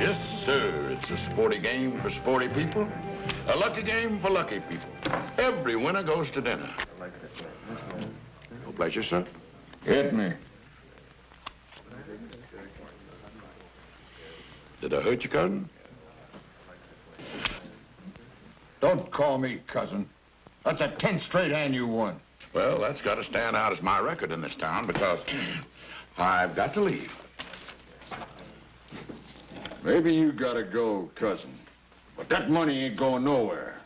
Yes, sir. It's a sporty game for sporty people. A lucky game for lucky people. Every winner goes to dinner. No pleasure, sir. Hit me. Did I hurt you, cousin? Don't call me cousin. That's a 10th straight hand you won. Well, that's got to stand out as my record in this town because I've got to leave. Maybe you gotta go, cousin. But that money ain't going nowhere.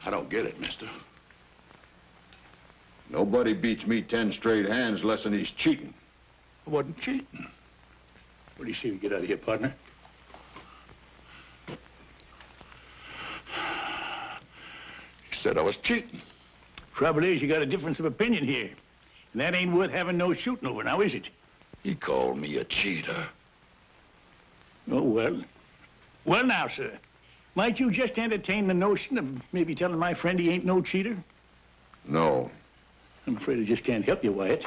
I don't get it, mister. Nobody beats me 10 straight hands less than he's cheating. I wasn't cheating. What do you say we get out of here, partner? You said I was cheating. Trouble is, you got a difference of opinion here. And that ain't worth having no shooting over, now is it? He called me a cheater. Oh, well. Well, now, sir, might you just entertain the notion of maybe telling my friend he ain't no cheater? No. I'm afraid I just can't help you, Wyatt.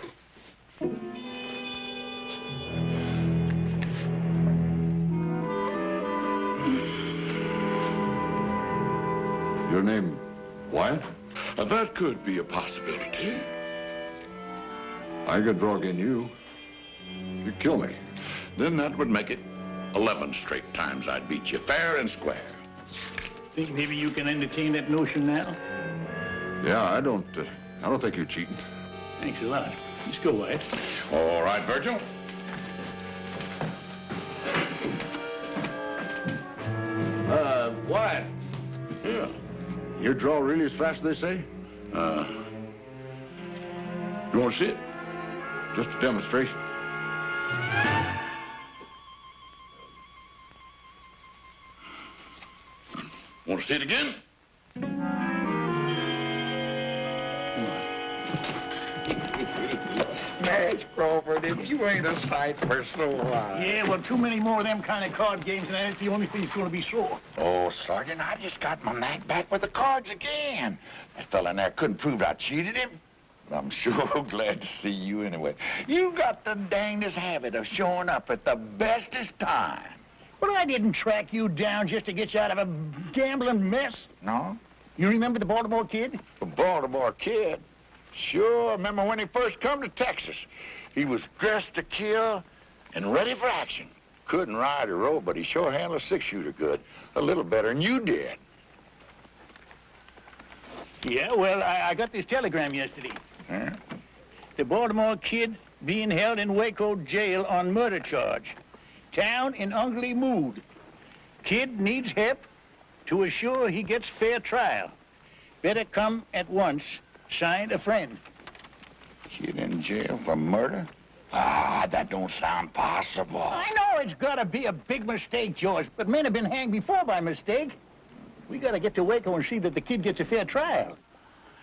Your name, Wyatt? That could be a possibility. I could draw against you. You'd kill me. Then that would make it 11 straight times I'd beat you, fair and square. Think maybe you can entertain that notion now? Yeah, I don't think you're cheating. Thanks a lot. Let's go, Wyatt. All right, Virgil. Wyatt. Yeah. You draw really as fast as they say? You want to see it? Just a demonstration. Want to see it again? Nash Crawford, if you ain't a sight for sore eyes. Yeah, well, too many more of them kind of card games, and that's the only thing that's going to be sore. Oh, Sergeant, I just got my knack back with the cards again. That fella in there couldn't prove I cheated him. But I'm sure glad to see you anyway. You got the dangest habit of showing up at the bestest time. Well, I didn't track you down just to get you out of a gambling mess. No? You remember the Baltimore kid? The Baltimore kid? Sure, remember when he first come to Texas. He was dressed to kill and ready for action. Couldn't ride or row, but he sure handled a six-shooter good. A little better than you did. Yeah, well, I got this telegram yesterday. Huh? The Baltimore kid being held in Waco jail on murder charge. Town in ugly mood. Kid needs help to assure he gets fair trial. Better come at once. Signed, a friend. Kid in jail for murder? Ah, that don't sound possible. I know it's got to be a big mistake, George, but men have been hanged before by mistake. We got to get to Waco and see that the kid gets a fair trial.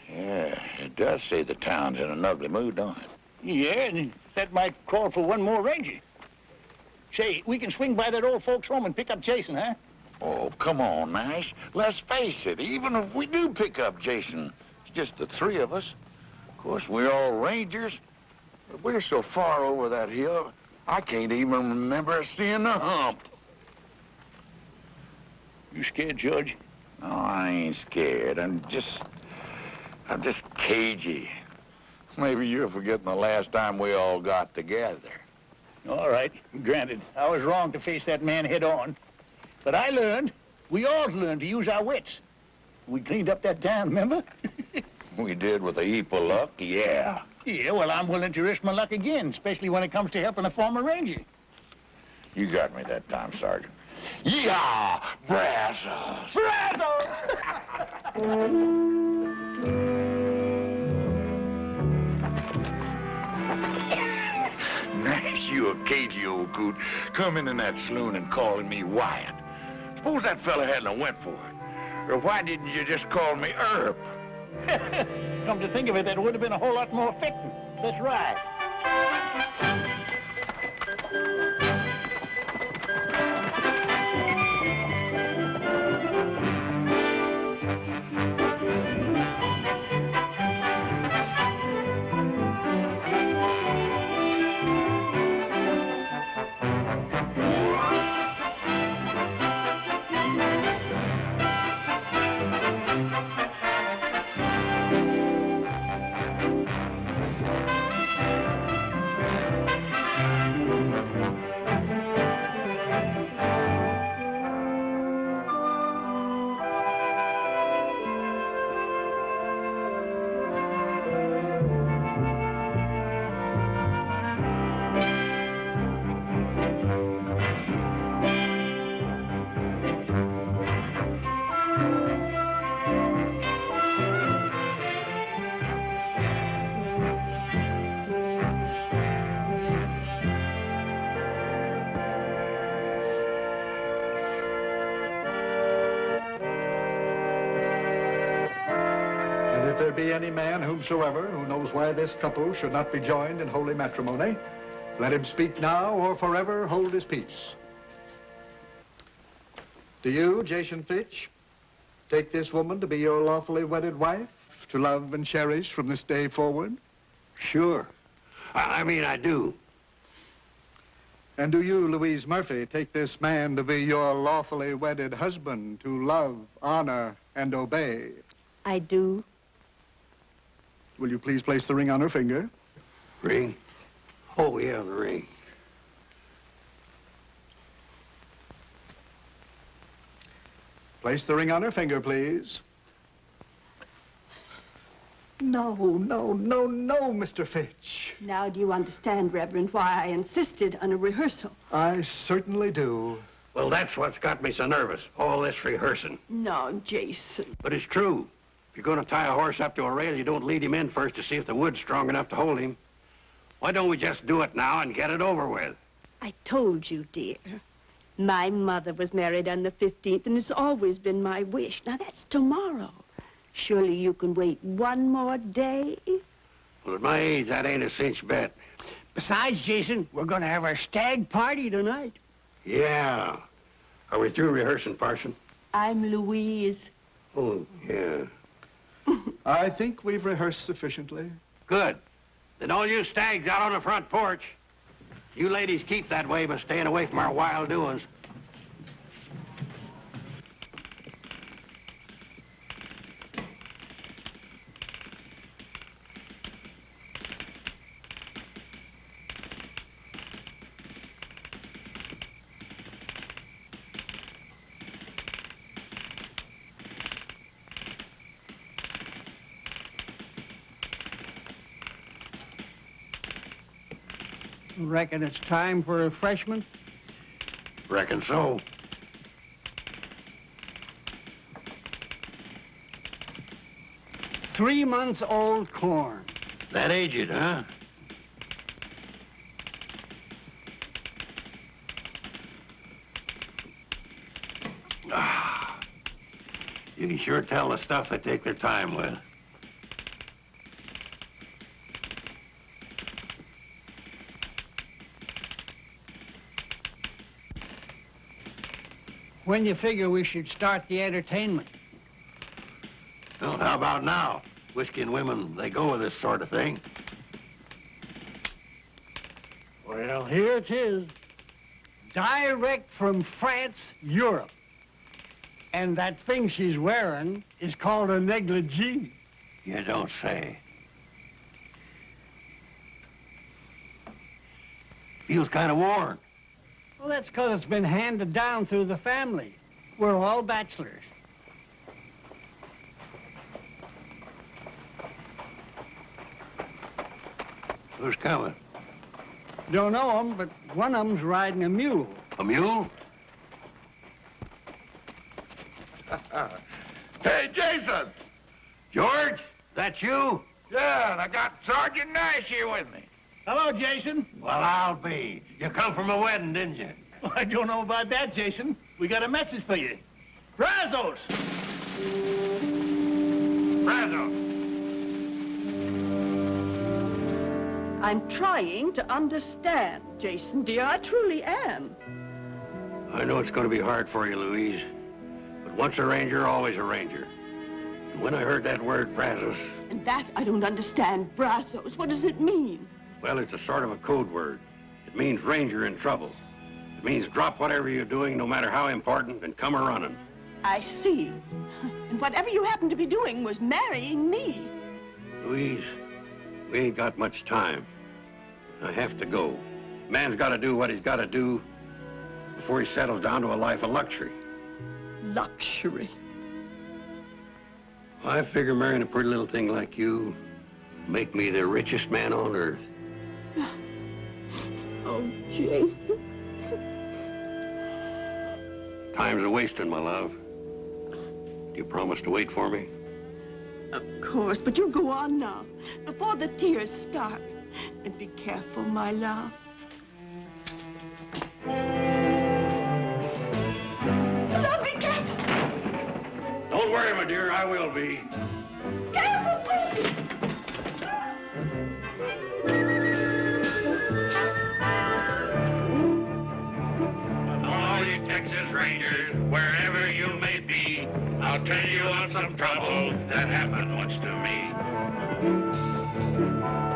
Yeah, it does say the town's in an ugly mood, don't it? Yeah, and that might call for one more ranger. Say, we can swing by that old folks' home and pick up Jason, huh? Oh, come on, Nash. Let's face it, even if we do pick up Jason, it's just the three of us. Of course, we're all rangers, but we're so far over that hill, I can't even remember seeing the hump. You scared, George? No, I ain't scared. I'm just cagey. Maybe you're forgetting the last time we all got together. All right, granted. I was wrong to face that man head on. But I learned, we all learned to use our wits. We cleaned up that town, remember? We did with a heap of luck, yeah. Yeah, well, I'm willing to risk my luck again, especially when it comes to helping a former ranger. You got me that time, Sergeant. Yeehaw! Brazos! Nash, you a cagey old coot, coming in that saloon and calling me Wyatt. Suppose that fella hadn't went for it. Or why didn't you just call me Herb? Come to think of it, that would have been a whole lot more fitting. That's right. there be any man whomsoever who knows why this couple should not be joined in holy matrimony, let him speak now or forever hold his peace. Do you, Jason Fitch, take this woman to be your lawfully wedded wife, to love and cherish from this day forward? Sure. I mean, I do. And do you, Louise Murphy, take this man to be your lawfully wedded husband, to love, honor, and obey? I do. Will you please place the ring on her finger? Ring? Oh, yeah, the ring. Place the ring on her finger, please. No, Mr. Fitch. Now do you understand, Reverend, why I insisted on a rehearsal? I certainly do. Well, that's what's got me so nervous, all this rehearsing. No, Jason. But it's true. If you're going to tie a horse up to a rail, you don't lead him in first to see if the wood's strong enough to hold him. Why don't we just do it now and get it over with? I told you, dear. My mother was married on the 15th, and it's always been my wish. Now, that's tomorrow. Surely you can wait one more day? Well, at my age, that ain't a cinch bet. Besides, Jason, we're going to have our stag party tonight. Yeah. Are we through rehearsing, Parson? I'm Louise. Oh, yeah. I think we've rehearsed sufficiently. Good. Then all you stags out on the front porch. You ladies keep that way by staying away from our wild doings. Reckon it's time for refreshment? Reckon so. Three-month-old corn. That aged, huh? Ah. You can sure tell the stuff they take their time with. When you figure we should start the entertainment? Well, how about now? Whiskey and women, they go with this sort of thing. Well, here it is. Direct from France, Europe. And that thing she's wearing is called a negligee. You don't say. Feels kind of worn. Well, that's because it's been handed down through the family. We're all bachelors. Who's coming? Don't know 'em, but one of 'em's riding a mule. A mule? Hey, Jason! George, that you? Yeah, and I got Sergeant Nash here with me. Hello, Jason. Well, I'll be. You come from a wedding, didn't you? Well, I don't know about that, Jason. We got a message for you. Brazos! Brazos! I'm trying to understand, Jason, dear. I truly am. I know it's going to be hard for you, Louise. But once a ranger, always a ranger. And when I heard that word, Brazos... And that I don't understand, Brazos. What does it mean? Well, it's a sort of a code word. It means ranger in trouble. It means drop whatever you're doing, no matter how important, and come a-running. I see. And whatever you happen to be doing was marrying me. Louise, we ain't got much time. I have to go. Man's got to do what he's got to do before he settles down to a life of luxury. Luxury. I figure marrying a pretty little thing like you make me the richest man on earth. Oh, Jason. Time's a-wasting, my love. Do you promise to wait for me? Of course, but you go on now, before the tears start. And be careful, my love. Love, be careful. Don't worry, my dear, I will be. Careful, please. Rangers, wherever you may be, I'll tell you on some trouble that happened once to me.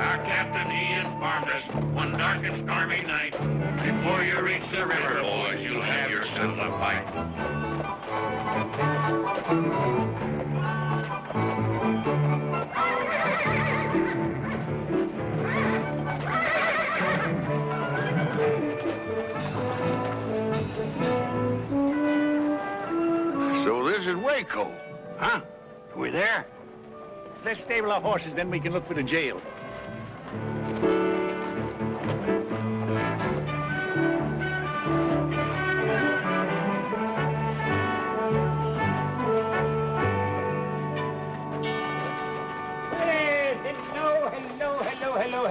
Our captain, he informed us one dark and stormy night, before you reach the river, boys, you'll have yourself a fight. So this is Waco, huh? Are we there? Let's stable our horses, then we can look for the jail.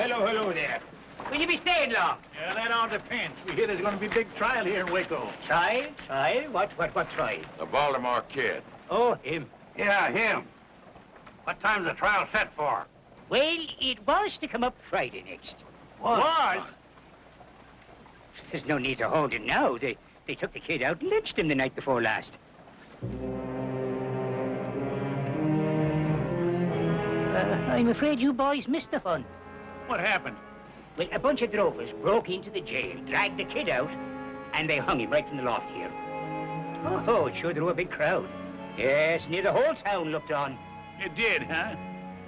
Hello there. Will you be staying long? Yeah, that all depends. We hear there's going to be a big trial here in Waco. Trial? Trial? What trial? The Baltimore kid. Oh, him. Yeah, him. What time's the trial set for? Well, it was to come up Friday next. Was? There's no need to hold him now. They took the kid out and lynched him the night before last. I'm afraid you boys missed the fun. What happened? Well, a bunch of drovers broke into the jail, dragged the kid out, and they hung him right from the loft here. Oh, it sure drew a big crowd. Yes, near the whole town looked on. It did, huh?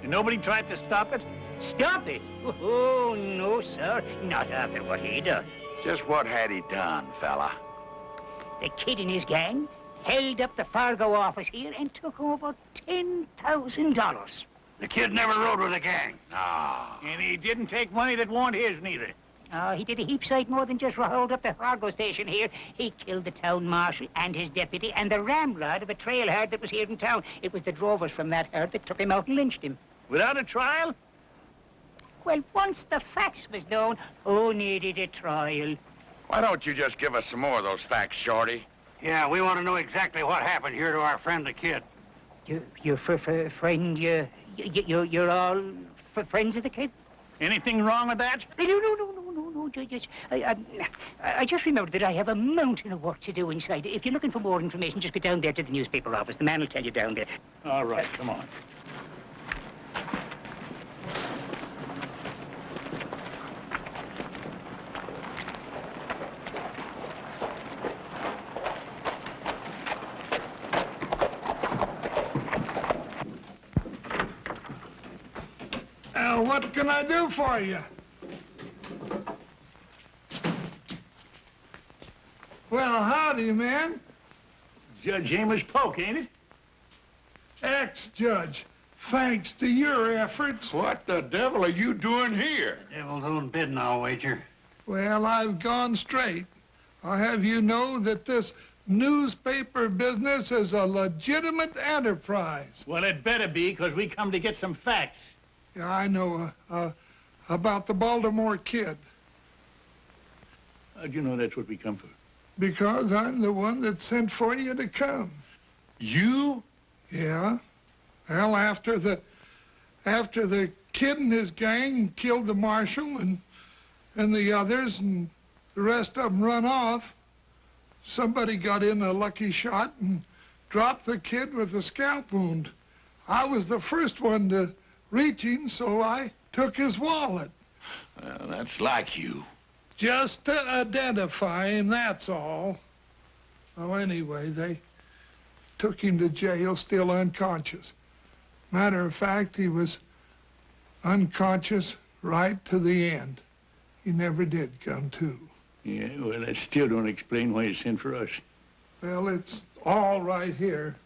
And nobody tried to stop it? Stop it? Oh, no, sir. Not after what he done. Just what had he done, fella? The kid and his gang held up the Fargo office here and took over $10,000. The kid never rode with a gang. No. And he didn't take money that wasn't his, neither. Oh, he did a heap sight more than just hold up the Fargo station here. He killed the town marshal and his deputy and the ramrod of a trail herd that was here in town. It was the drovers from that herd that took him out and lynched him. Without a trial? Well, once the facts was known, who needed a trial? Why don't you just give us some more of those facts, Shorty? Yeah, we want to know exactly what happened here to our friend the kid. Your friend, you're all friends of the kid? Anything wrong with that? No. I just remembered that I have a mountain of work to do inside. If you're looking for more information, just go down there to the newspaper office. The man will tell you down there. All right, come on. What can I do for you? Well, howdy, man. Judge Amos Polk, ain't it? Ex-judge, thanks to your efforts. What the devil are you doing here? Devil's own bidding, I'll wager. Well, I've gone straight. I'll have you know that this newspaper business is a legitimate enterprise. Well, it better be, because we come to get some facts. Yeah, I know about the Baltimore kid. How'd you know that's what we come for? Because I'm the one that sent for you to come. You? Yeah. Well, after the kid and his gang killed the marshal and the others and the rest of them run off, somebody got in a lucky shot and dropped the kid with a scalp wound. I was the first one to reach him, so I took his wallet. Well, that's like you. Just to identify him, that's all. Well, anyway, they took him to jail still unconscious. Matter of fact, he was unconscious right to the end. He never did come to. Yeah, well, that still don't explain why you sent for us. Well, it's all right here.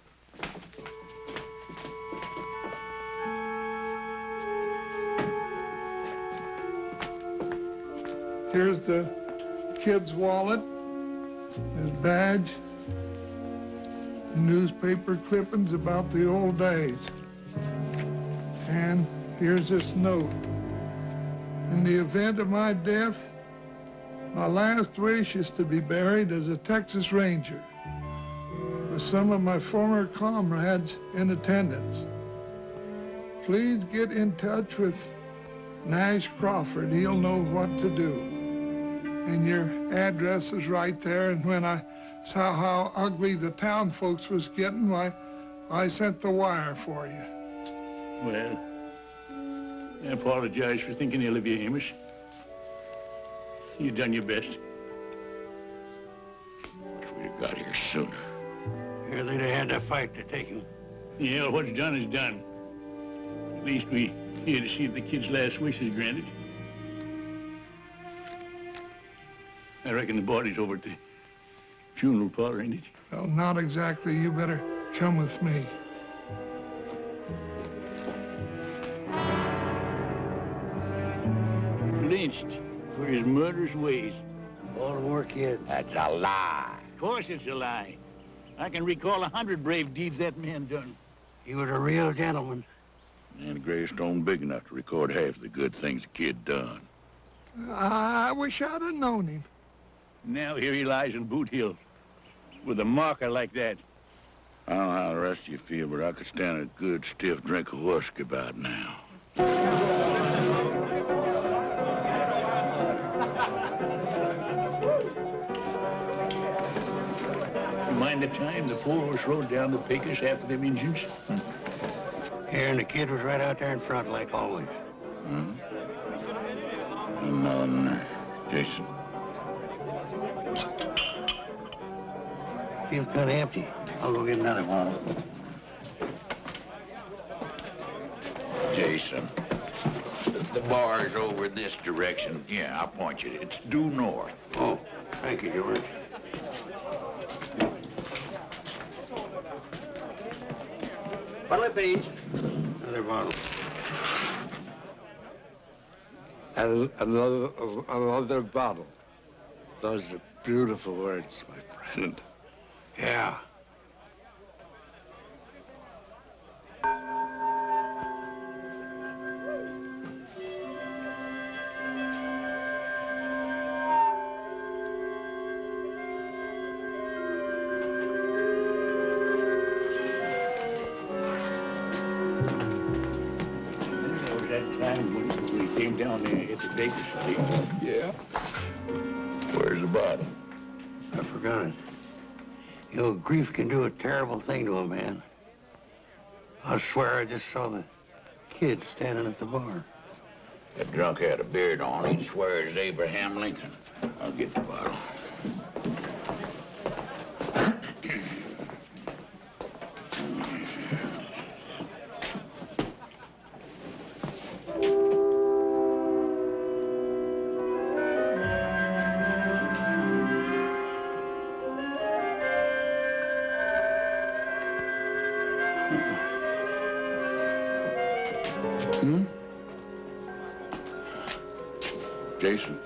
Here's the kid's wallet, his badge, newspaper clippings about the old days. And here's this note. In the event of my death, my last wish is to be buried as a Texas Ranger with some of my former comrades in attendance. Please get in touch with Nash Crawford. He'll know what to do. And your address is right there, and when I saw how ugly the town folks was getting, why, I sent the wire for you. Well, I apologize for thinking ill of you, Amos. You done your best. If we'd have got here sooner. Here they'd have had to fight to take him. Yeah, well, what's done is done. At least we here to see if the kid's last wish is granted. I reckon the body's over at the funeral parlor, ain't it? Well, not exactly. You better come with me. Lynched for his murderous ways. Baltimore kid. That's a lie. Of course it's a lie. I can recall 100 brave deeds that man done. He was a real gentleman. And a gravestone big enough to record half the good things the kid done. I wish I'd have known him. Now here he lies in Boot Hill with a marker like that. I don't know how the rest of you feel, but I could stand a good stiff drink of whiskey about now. You mind the time the four-horse rode down the Pecos after them Injuns? Here, and the kid was right out there in front, like always. Hmm? And Jason. Feels kind of empty. I'll go get another one. Jason. The bar's over this direction. Yeah, I'll point you. It's due north. Oh, thank you, George. Bottle of beans. Another bottle. Another bottle. Those are beautiful words, my friend. Yeah. Down there at the baker's place. Yeah? Where's the bottle? I forgot it. You know, grief can do a terrible thing to a man. I swear I just saw the kid standing at the bar. That drunk had a beard on. He'd swear it's Abraham Lincoln. I'll get the bottle. Jason.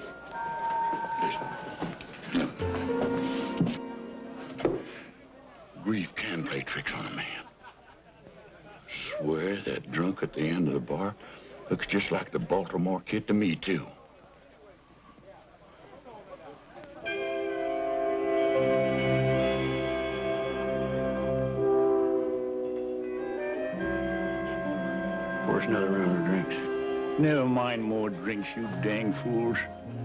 Grief can play tricks on a man. Swear that drunk at the end of the bar looks just like the Baltimore kid to me, too. Pour us another round of drinks. Never mind more drinks, you dang fools.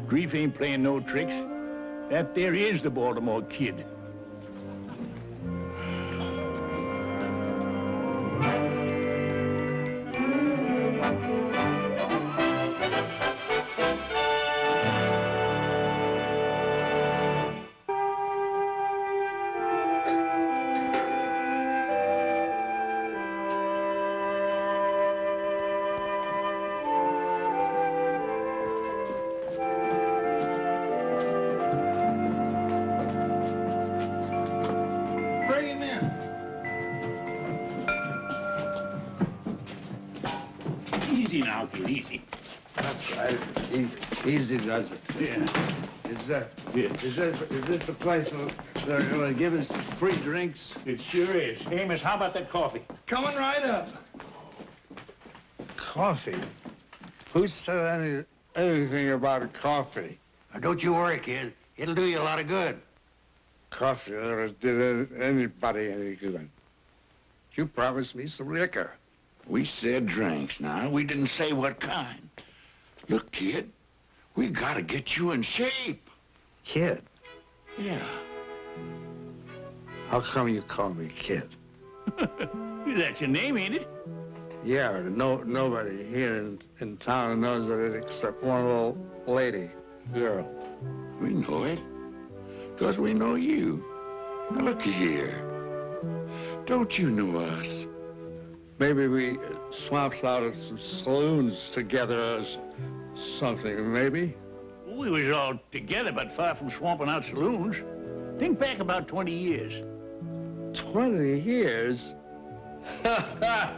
Grief ain't playing no tricks. That there is the Baltimore kid. Easy now, kid, easy. That's right. Easy does it. Yeah. Is this the place where they're going to give us free drinks? It sure is. Amos, how about that coffee? Coming right up. Coffee? Who said anything about coffee? Now, don't you worry, kid. It'll do you a lot of good. Coffee never did anybody any good. You promised me some liquor. We said drinks now. We didn't say what kind. Look, kid, we gotta get you in shape. Kid? Yeah. How come you call me kid? That's your name, ain't it? Yeah, nobody here in town knows it except one little lady, girl. We know it. Because we know you. Now, look here. Don't you know us? Maybe we swapped out at some saloons together or something, maybe? We was all together, but far from swamping out saloons. Think back about 20 years. 20 years? I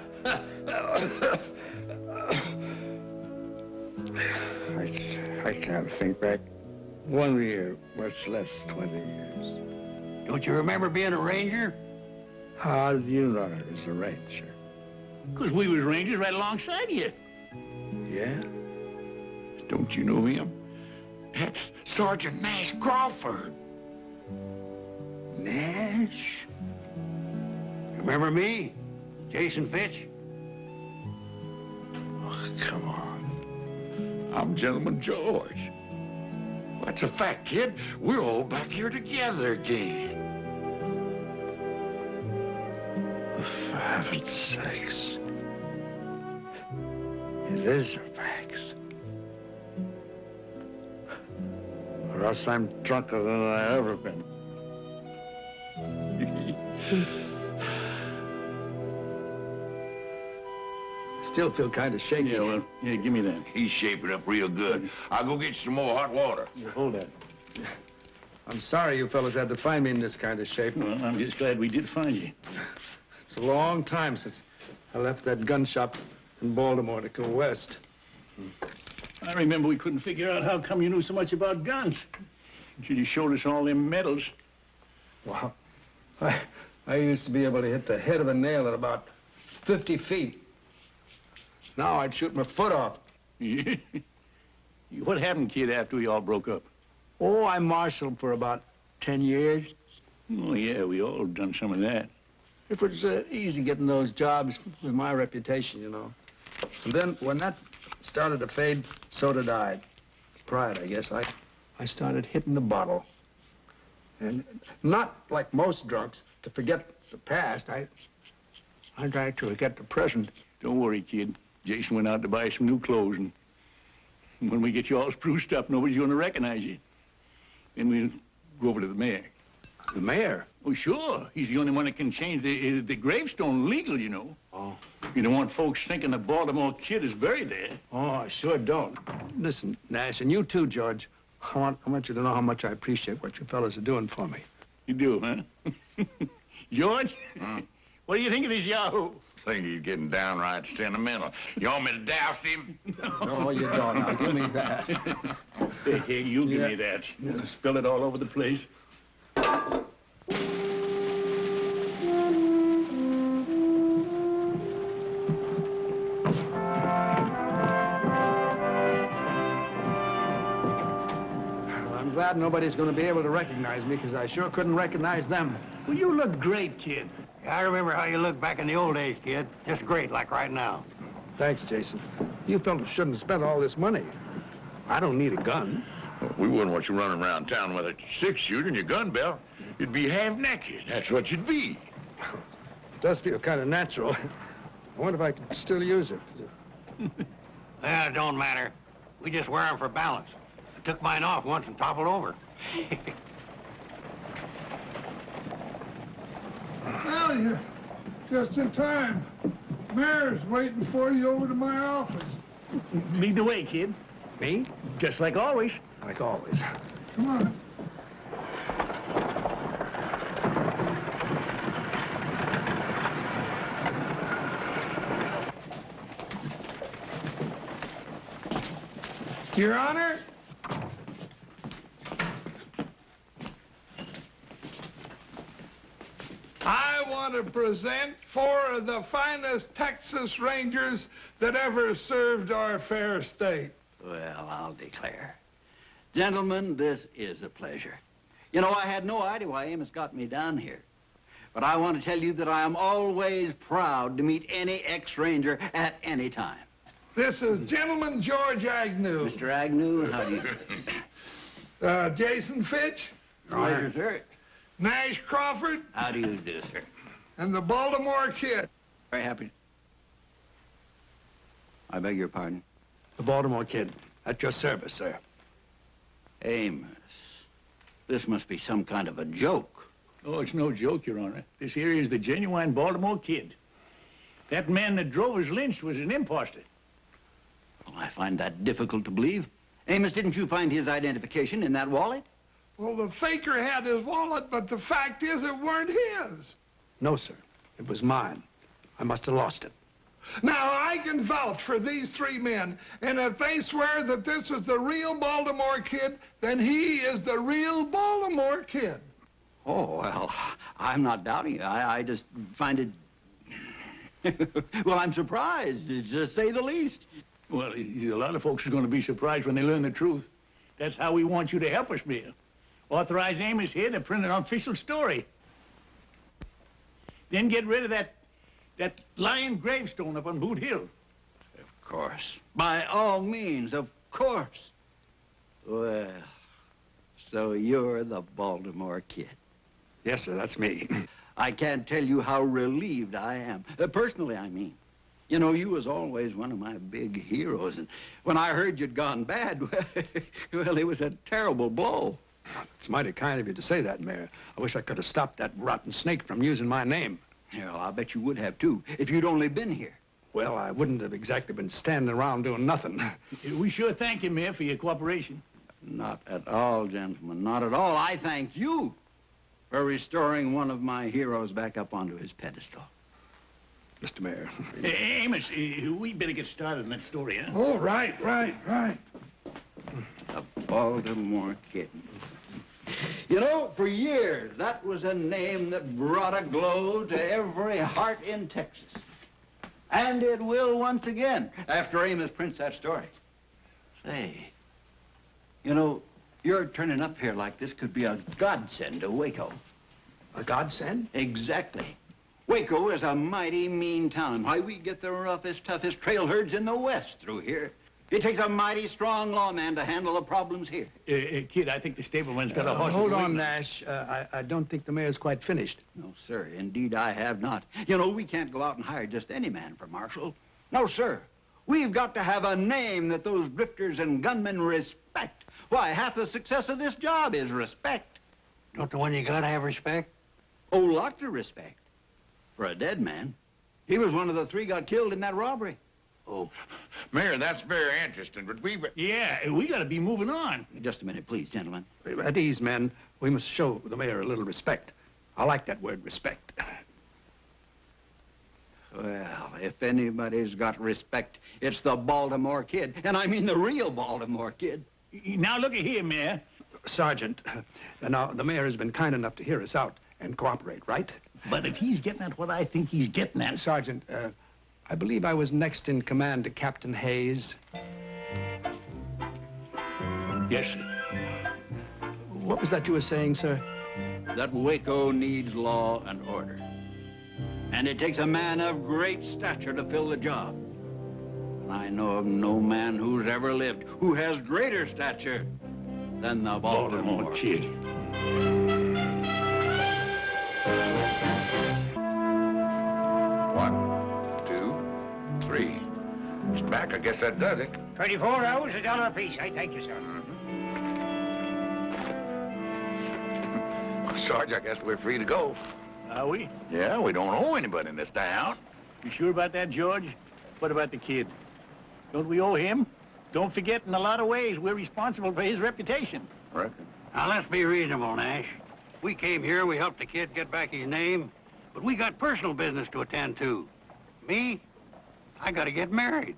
can't think back 1 year, much less 20 years. Don't you remember being a ranger? How do you know I was a ranger? Because we was rangers right alongside you. Yeah? Don't you know him? That's Sergeant Nash Crawford. Nash? Remember me? Jason Fitch? Oh, come on. I'm Gentleman George. That's a fact, kid. We're all back here together again. For heaven's sakes. It is a fact. Or else I'm drunker than I ever been. Still feel kind of shaky. Yeah, well, yeah, give me that. He's shaping up real good. I'll go get some more hot water. Yeah, hold that. I'm sorry you fellas had to find me in this kind of shape. Well, I'm just glad we did find you. It's a long time since I left that gun shop in Baltimore to go west. I remember we couldn't figure out how come you knew so much about guns. Until you showed us all them medals. Wow. I used to be able to hit the head of a nail at about 50 feet. Now I'd shoot my foot off. What happened, kid, after we all broke up? Oh, I marshaled for about 10 years. Oh, yeah, we all done some of that. It was easy getting those jobs with my reputation, you know. And then when that started to fade, so did I. Pride, I guess. I started hitting the bottle. And not like most drunks, to forget the past. I tried to forget the present. Don't worry, kid. Jason went out to buy some new clothes, and when we get you all spruced up, nobody's going to recognize you. Then we'll go over to the mayor. The mayor? Oh, sure. He's the only one that can change the gravestone legal, you know. Oh. You don't want folks thinking the Baltimore kid is buried there. Oh, I sure don't. Listen, Nash, and you too, George. I want you to know how much I appreciate what you fellas are doing for me. You do, huh? George? What do you think of this yahoo? I think he's getting downright sentimental. You want me to douse him? No, you don't. Now, give me that. Hey, you give me that. Yeah. Spill it all over the place. I'm glad nobody's going to be able to recognize me, because I sure couldn't recognize them. Well, you look great, kid. I remember how you looked back in the old days, kid. Just great, like right now. Thanks, Jason. You fellas shouldn't have spent all this money. I don't need a gun. We wouldn't want you running around town with a six-shooter in your gun belt. You'd be half-naked. That's what you'd be. It does feel kind of natural. I wonder if I can still use it. Well, it don't matter. We just wear them for balance. I took mine off once and toppled over. Well, you're just in time. Mayor's waiting for you over to my office. Lead the way, kid. Me? Just like always. Like always. Come on. Your Honor, I want to present 4 of the finest Texas Rangers that ever served our fair state. Well, I'll declare. Gentlemen, this is a pleasure. You know, I had no idea why Amos got me down here. But I want to tell you that I am always proud to meet any ex-Ranger at any time. This is Gentleman George Agnew. Mr. Agnew, how do you... Jason Fitch. Pleasure, sir. Nash Crawford, How do you do, sir? and the Baltimore Kid. Very happy. I beg your pardon? The Baltimore Kid, at your service, sir. Amos, this must be some kind of a joke. Oh, it's no joke, Your Honor. This here is the genuine Baltimore Kid. That man that drove us lynched was an imposter. Well, I find that difficult to believe. Amos, didn't you find his identification in that wallet? Well, the faker had his wallet, but the fact is it weren't his. No, sir. It was mine. I must have lost it. Now, I can vouch for these three men, and if they swear that this was the real Baltimore Kid, then he is the real Baltimore Kid. Oh, well, I'm not doubting it. I just find it... Well, I'm surprised, to say the least. Well, a lot of folks are going to be surprised when they learn the truth. That's how we want you to help us, Mayor. Authorize Amos here to print an official story. Then get rid of that lying gravestone up on Boot Hill. Of course. By all means, of course. Well, so you're the Baltimore Kid. Yes, sir, that's me. I can't tell you how relieved I am. Personally, I mean. You know, you was always one of my big heroes, and when I heard you'd gone bad, well, it was a terrible blow. It's mighty kind of you to say that, Mayor. I wish I could have stopped that rotten snake from using my name. Yeah, I'll bet you would have, too, if you'd only been here. Well, I wouldn't have exactly been standing around doing nothing. We sure thank you, Mayor, for your cooperation. Not at all, gentlemen, not at all. I thank you for restoring one of my heroes back up onto his pedestal. Mr. Mayor. Amos, we better get started on that story, huh? Oh, right. The Baltimore Kid. You know, for years, that was a name that brought a glow to every heart in Texas. And it will once again, after Amos prints that story. Say, you know, your turning up here like this could be a godsend to Waco. A godsend? Exactly. Waco is a mighty mean town. Why, we get the roughest, toughest trail herds in the West through here. It takes a mighty strong lawman to handle the problems here. Kid, I think the stableman's got a horse. Hold on, Nash. I don't think the mayor's quite finished. No, sir. Indeed, I have not. You know, we can't go out and hire just any man for marshal. No, sir. We've got to have a name that those drifters and gunmen respect. Why, half the success of this job is respect. Don't the one you gotta have respect? Oh, lots of respect. For a dead man. He was one of the three got killed in that robbery. Oh, Mayor, that's very interesting, but Yeah, we gotta be moving on. Just a minute, please, gentlemen. At ease, men. We must show the mayor a little respect. I like that word, respect. Well, if anybody's got respect, it's the Baltimore Kid. And I mean the real Baltimore Kid. Now, look here, Mayor. Sergeant, now, the mayor has been kind enough to hear us out and cooperate, right? But if he's getting at what I think he's getting at... Sergeant, I believe I was next in command to Captain Hayes. Yes, sir. What was that you were saying, sir? That Waco needs law and order. And it takes a man of great stature to fill the job. I know of no man who's ever lived who has greater stature than the Baltimore Kid. One, two, three. It's back. I guess that does it. 24 hours, $1 apiece. I thank you, sir. Sarge, I guess we're free to go. Are we? Yeah, we don't owe anybody in this town. You sure about that, George? What about the kid? Don't we owe him? Don't forget, in a lot of ways, we're responsible for his reputation. Reckon. Now, let's be reasonable, Nash. We came here, we helped the kid get back his name, but we got personal business to attend to. Me, I gotta get married.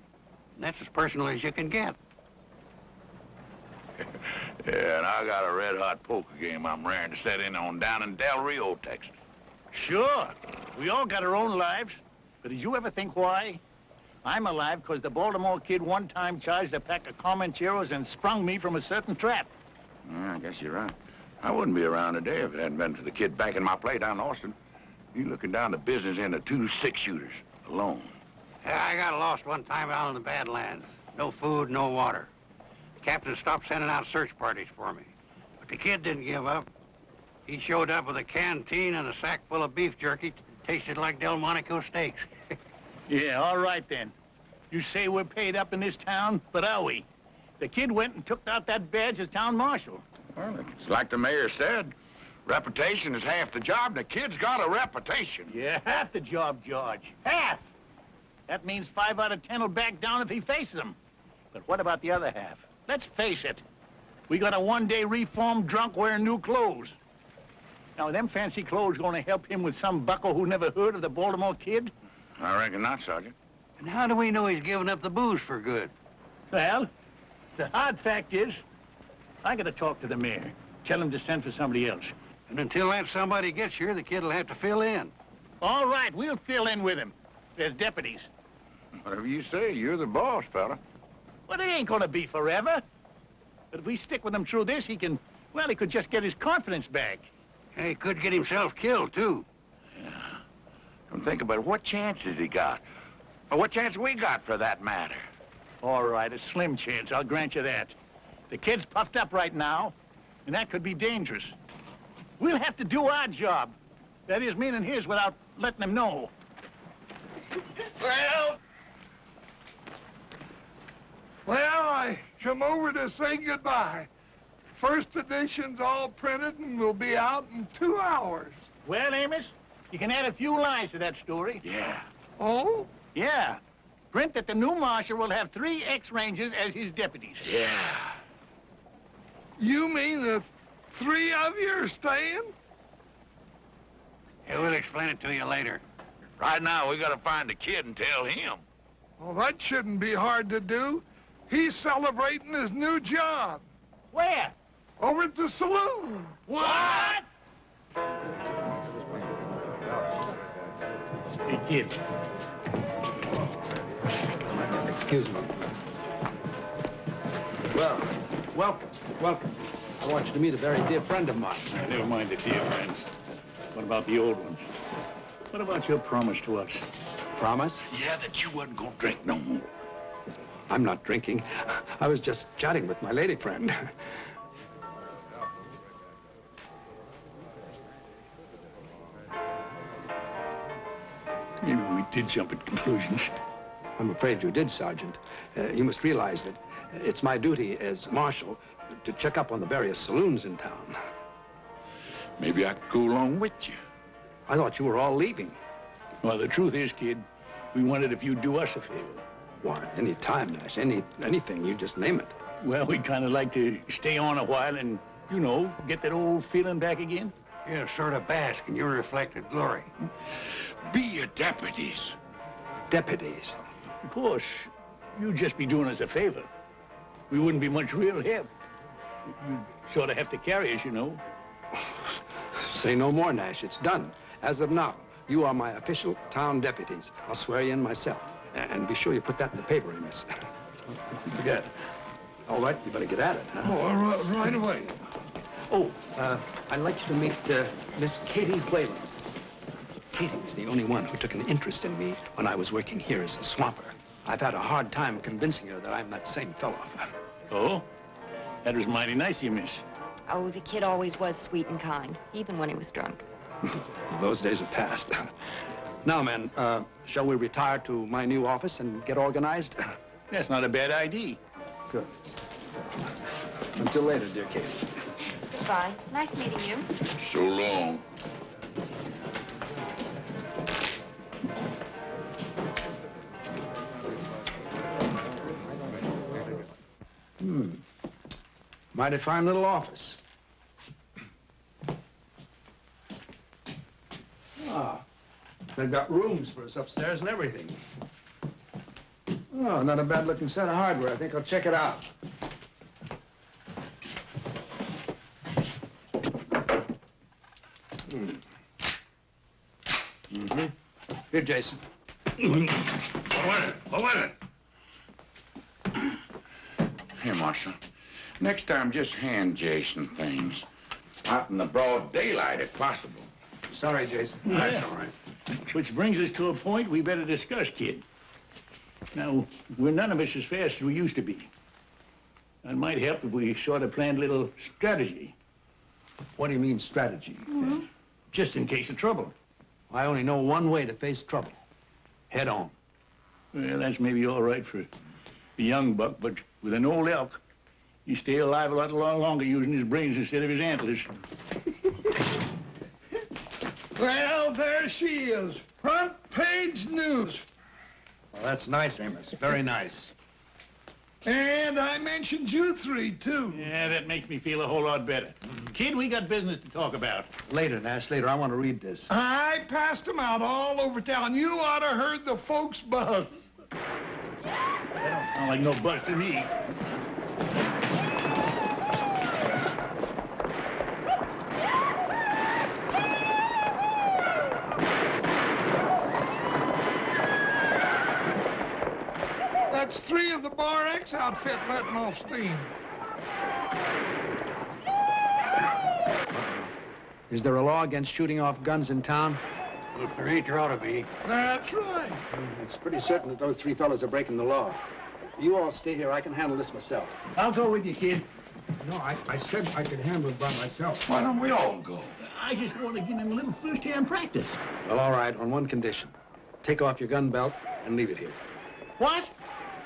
And that's as personal as you can get. Yeah, and I got a red-hot poker game I'm raring to set in on down in Del Rio, Texas. Sure. We all got our own lives. But did you ever think why? I'm alive because the Baltimore Kid one time charged a pack of Comancheros and sprung me from a certain trap. Yeah, I guess you're right. I wouldn't be around today if it hadn't been for the kid backing my play down in Austin. You looking down the business end of 2 6-shooters alone. Yeah, I got lost one time out in the Badlands. No food, no water. The captain stopped sending out search parties for me. But the kid didn't give up. He showed up with a canteen and a sack full of beef jerky. Tasted like Delmonico steaks. Yeah, all right then. You say we're paid up in this town, but are we? The kid went and took out that badge as town marshal. Well, it's like the mayor said. Reputation is half the job. The kid's got a reputation. Yeah, half the job, George. Half! That means 5 out of 10 will back down if he faces them. But what about the other half? Let's face it. We got a one-day reformed drunk wearing new clothes. Now, are them fancy clothes going to help him with some bucko who never heard of the Baltimore Kid? I reckon not, Sergeant. And how do we know he's giving up the booze for good? Well, the hard fact is, I got to talk to the mayor. Tell him to send for somebody else. And until that somebody gets here, the kid will have to fill in. All right, we'll fill in with him. There's deputies. Whatever you say, you're the boss, fella. Well, it ain't going to be forever. But if we stick with him through this, he could just get his confidence back. Hey, he could get himself killed, too. Yeah. Come think about it. What chance has he got? Or what chance we got, for that matter? All right, a slim chance, I'll grant you that. The kid's puffed up right now, and that could be dangerous. We'll have to do our job. That is, meaning his, without letting him know. Well, I come over to say goodbye. First edition's all printed and will be out in 2 hours. Well, Amos, you can add a few lines to that story. Yeah. Oh? Yeah. Print that the new marshal will have 3 ex-rangers as his deputies. Yeah. You mean the 3 of you are staying? Yeah, we'll explain it to you later. Right now, we gotta find the kid and tell him. Well, that shouldn't be hard to do. He's celebrating his new job. Where? Over at the saloon. What? Hey, kid. Excuse me. Well, welcome. I want you to meet a very dear friend of mine. Never mind the dear friends. What about the old ones? What about your promise to us? Promise? Yeah, that you wasn't gonna drink no more. I'm not drinking. I was just chatting with my lady friend. Maybe we did jump at conclusions. I'm afraid you did, Sergeant. You must realize that it's my duty as marshal to check up on the various saloons in town. Maybe I could go along with you. I thought you were all leaving. Well, the truth is, kid, we wondered if you'd do us a favor. Why, any time, Nash. Anything. You just name it. Well, we'd kind of like to stay on a while and, you know, get that old feeling back again. Yeah, sort of bask in your reflected glory. Be your deputies. Deputies? Of course, you'd just be doing us a favor. We wouldn't be much real help. You'd sort of have to carry us, you know. Say no more, Nash. It's done. As of now, you are my official town deputies. I'll swear you in myself. And be sure you put that in the paper, Amos. Forget. All right, you better get at it, huh? Oh, right away. Oh, I'd like you to meet Miss Katie Whalen. Katie was the only one who took an interest in me when I was working here as a swamper. I've had a hard time convincing her that I'm that same fellow. Oh? That was mighty nice of you, miss. Oh, the kid always was sweet and kind, even when he was drunk. Those days are past. Now, men, shall we retire to my new office and get organized? That's not a bad idea. Good. Until later, dear Katie. Goodbye. Nice meeting you. So long. Mighty fine little office. They've got rooms for us upstairs and everything. Oh, not a bad-looking set of hardware. I think I'll check it out. Here, Jason. What was it? Here, Marshal. Next time, just hand Jason things. Out in the broad daylight, if possible. Sorry, Jason. Yeah. That's all right. Which brings us to a point we better discuss, kid. Now, we're none of us as fast as we used to be. It might help if we sort of planned a little strategy. What do you mean, strategy? Just in case of trouble. I only know one way to face trouble. Head on. Well, that's maybe all right for the young buck, but with an old elk, you stay alive a lot longer using his brains instead of his antlers. Well, there she is. Front page news. Well, that's nice, Amos. Very nice. And I mentioned you three, too. Yeah, that makes me feel a whole lot better. Kid, we got business to talk about. Later, Nash, later. I want to read this. I passed them out all over town. You ought to heard the folks buzz. That don't sound like no buzz to me. That's 3 of the Bar X outfit letting off steam. Is there a law against shooting off guns in town? Well, if there ain't, there ought to be. That's right. It's pretty certain that those 3 fellas are breaking the law. You all stay here. I can handle this myself. I'll go with you, kid. No, I said I could handle it by myself. Why don't we all go? I just want to give him a little first-hand practice. Well, all right, on one condition. Take off your gun belt and leave it here. What?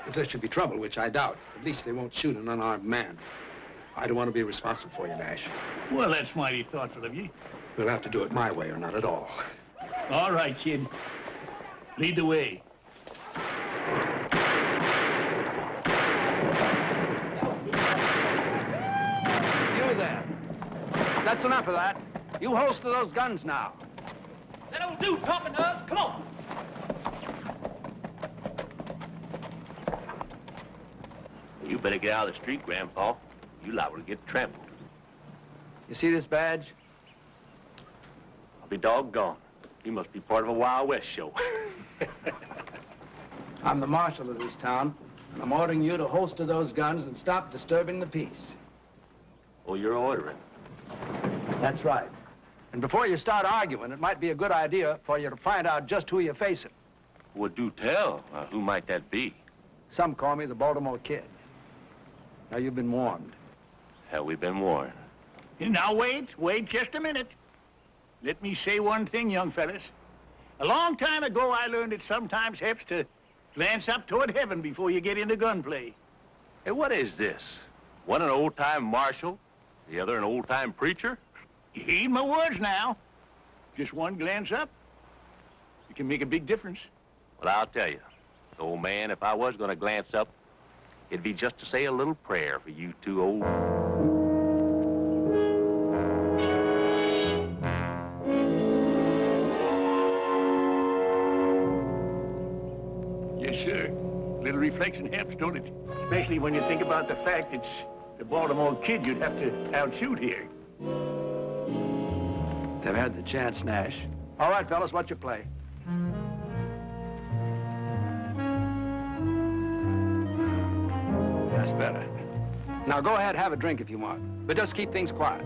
If there should be trouble, which I doubt, at least they won't shoot an unarmed man. I don't want to be responsible for you, Nash. Well, that's mighty thoughtful of you. We'll have to do it my way or not at all. All right, kid. Lead the way. You there. That's enough of that. You holster those guns now. That old dude talking to us. Come on. You better get out of the street, Grandpa. You liable to get trampled. You see this badge? I'll be doggone. You must be part of a Wild West show. I'm the marshal of this town, and I'm ordering you to holster those guns and stop disturbing the peace. Oh, you're ordering? That's right. And before you start arguing, it might be a good idea for you to find out just who you're facing. Well, do tell. Who might that be? Some call me the Baltimore Kid. Now, you've been warned. Have we been warned? Now, wait just a minute. Let me say one thing, young fellas. A long time ago, I learned it sometimes helps to glance up toward heaven before you get into gunplay. Hey, what is this? One an old-time marshal, the other an old-time preacher? Heed my words now. Just one glance up, it can make a big difference. Well, I'll tell you, old man, if I was going to glance up, it'd be just to say a little prayer for you two old... Yes, sir. A little reflection helps, don't it? Especially when you think about the fact it's the Baltimore Kid you'd have to outshoot here. They've had the chance, Nash. All right, fellas, what's your play? That's better. Now, go ahead, have a drink if you want. But just keep things quiet.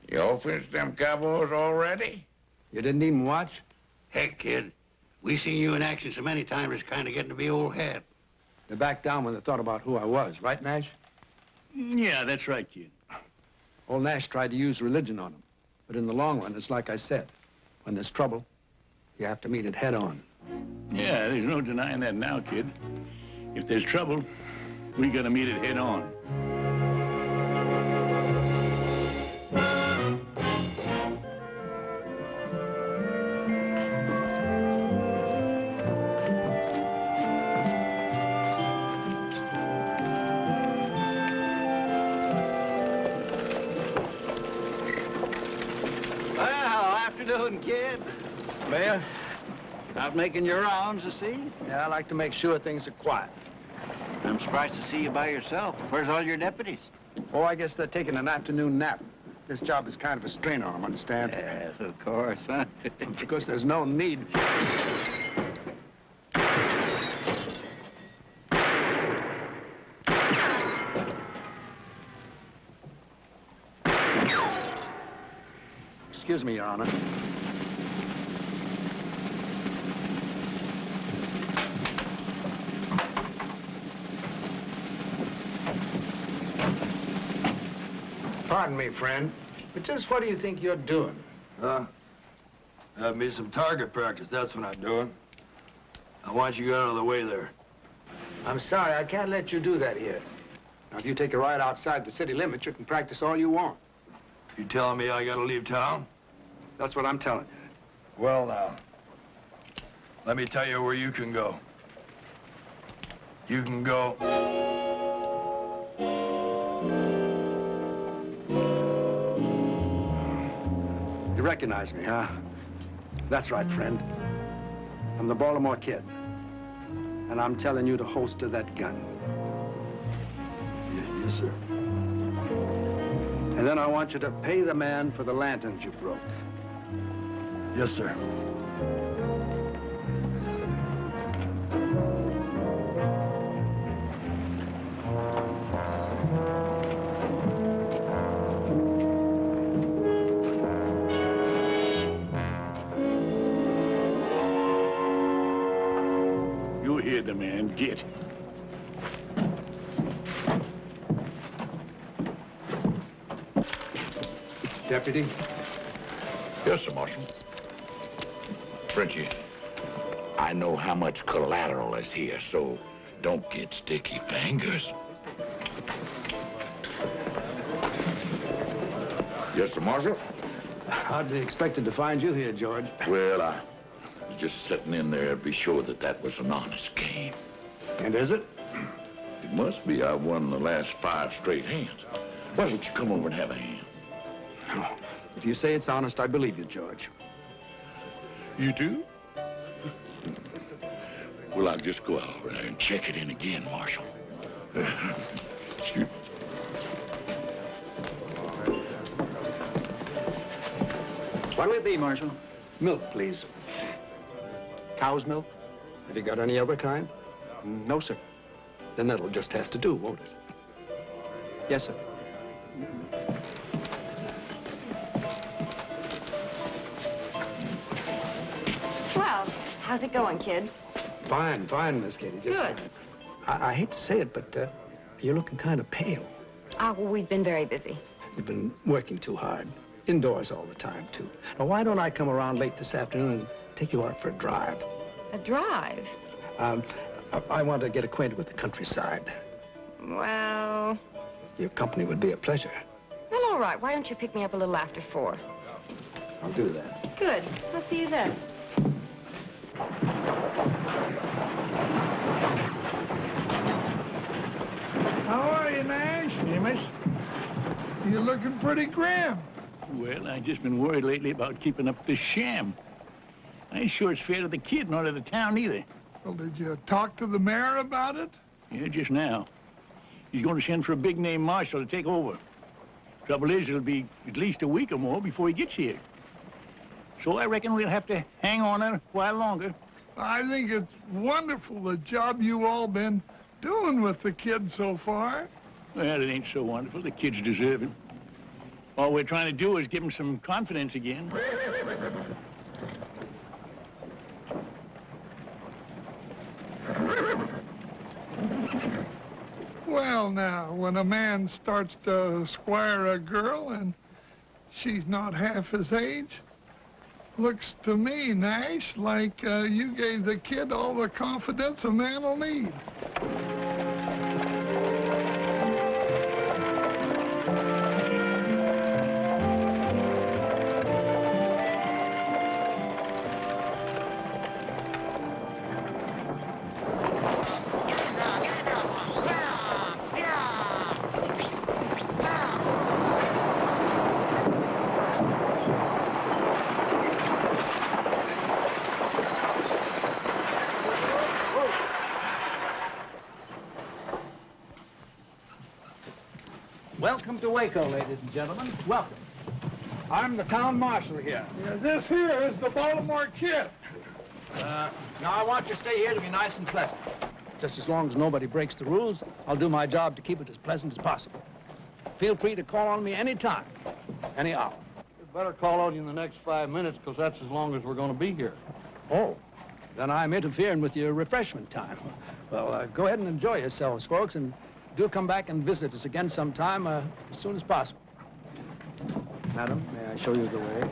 Y'all finished them cowboys already? You didn't even watch? Heck, kid. We seen you in action so many times, it's kind of getting to be old hat. They backed down when they thought about who I was, right, Nash? Yeah, that's right, kid. Old Nash tried to use religion on them. But in the long run, it's like I said. When there's trouble, you have to meet it head on. Yeah, there's no denying that now, kid. If there's trouble, we gotta meet it head on. Kid. BAER, out making your rounds to see? Yeah, I like to make sure things are quiet. I'm surprised to see you by yourself. Where's all your deputies? Oh, I guess they're taking an afternoon nap. This job is kind of a strain on him, understand? Yes, of course, huh? Because there's no need. Excuse me, Your Honor. Pardon me, friend, but just what do you think you're doing? Have me some target practice, that's what I'm doing. I want you out of the way there. I'm sorry, I can't let you do that here. Now, if you take a ride outside the city limits, you can practice all you want. You telling me I gotta leave town? That's what I'm telling you. Well, now, let me tell you where you can go. You can go... You recognize me, huh? That's right, friend. I'm the Baltimore Kid. And I'm telling you to holster that gun. Yes, sir. And then I want you to pay the man for the lanterns you broke. Yes, sir. You hear the man. Get. Deputy? Yes, sir, Marshal. Frenchie, I know how much collateral is here, so don't get sticky fingers. Yes, sir, Marshal? Hardly expected to find you here, George. Well, I was just sitting in there to be sure that that was an honest game. And is it? It must be. I won the last 5 straight hands. Why don't you come over and have a hand? If you say it's honest, I believe you, George. You do? Well, I'll just go out over there and check it in again, Marshal. Excuse me. What'll it be, Marshal? Milk, please. Cow's milk? Have you got any other kind? No, sir. Then that'll just have to do, won't it? Yes, sir. Well, how's it going, kid? Fine, fine, Miss Katie. Just Good. I hate to say it, but you're looking kind of pale. Oh, well, we've been very busy. You've been working too hard. Indoors all the time, too. Now, why don't I come around late this afternoon and take you out for a drive? A drive? I want to get acquainted with the countryside. Well... Your company would be a pleasure. Well, all right. Why don't you pick me up a little after 4? I'll do that. Good. I'll see you then. How are you, Nash? Amos? You're looking pretty grim. Well, I've just been worried lately about keeping up this sham. I ain't sure it's fair to the kid nor to the town either. Well, did you talk to the mayor about it? Yeah, just now. He's going to send for a big-name marshal to take over. Trouble is, it'll be at least a week or more before he gets here. So I reckon we'll have to hang on a while longer. I think it's wonderful, the job you all been doing with the kid so far. Well, it ain't so wonderful. The kid's deserving. All we're trying to do is give him some confidence again. Well, now, when a man starts to squire a girl and she's not half his age, looks to me, Nash, like you gave the kid all the confidence a man will need. Welcome to Waco, ladies and gentlemen. Welcome. I'm the town marshal here. Yeah, this here is the Baltimore Kid. Now, I want you to stay here to be nice and pleasant. Just as long as nobody breaks the rules, I'll do my job to keep it as pleasant as possible. Feel free to call on me any time, any hour. We'd better call on you in the next 5 minutes, because that's as long as we're going to be here. Oh, then I'm interfering with your refreshment time. Well, go ahead and enjoy yourselves, folks, and do come back and visit us again sometime as soon as possible. Madam, may I show you the way?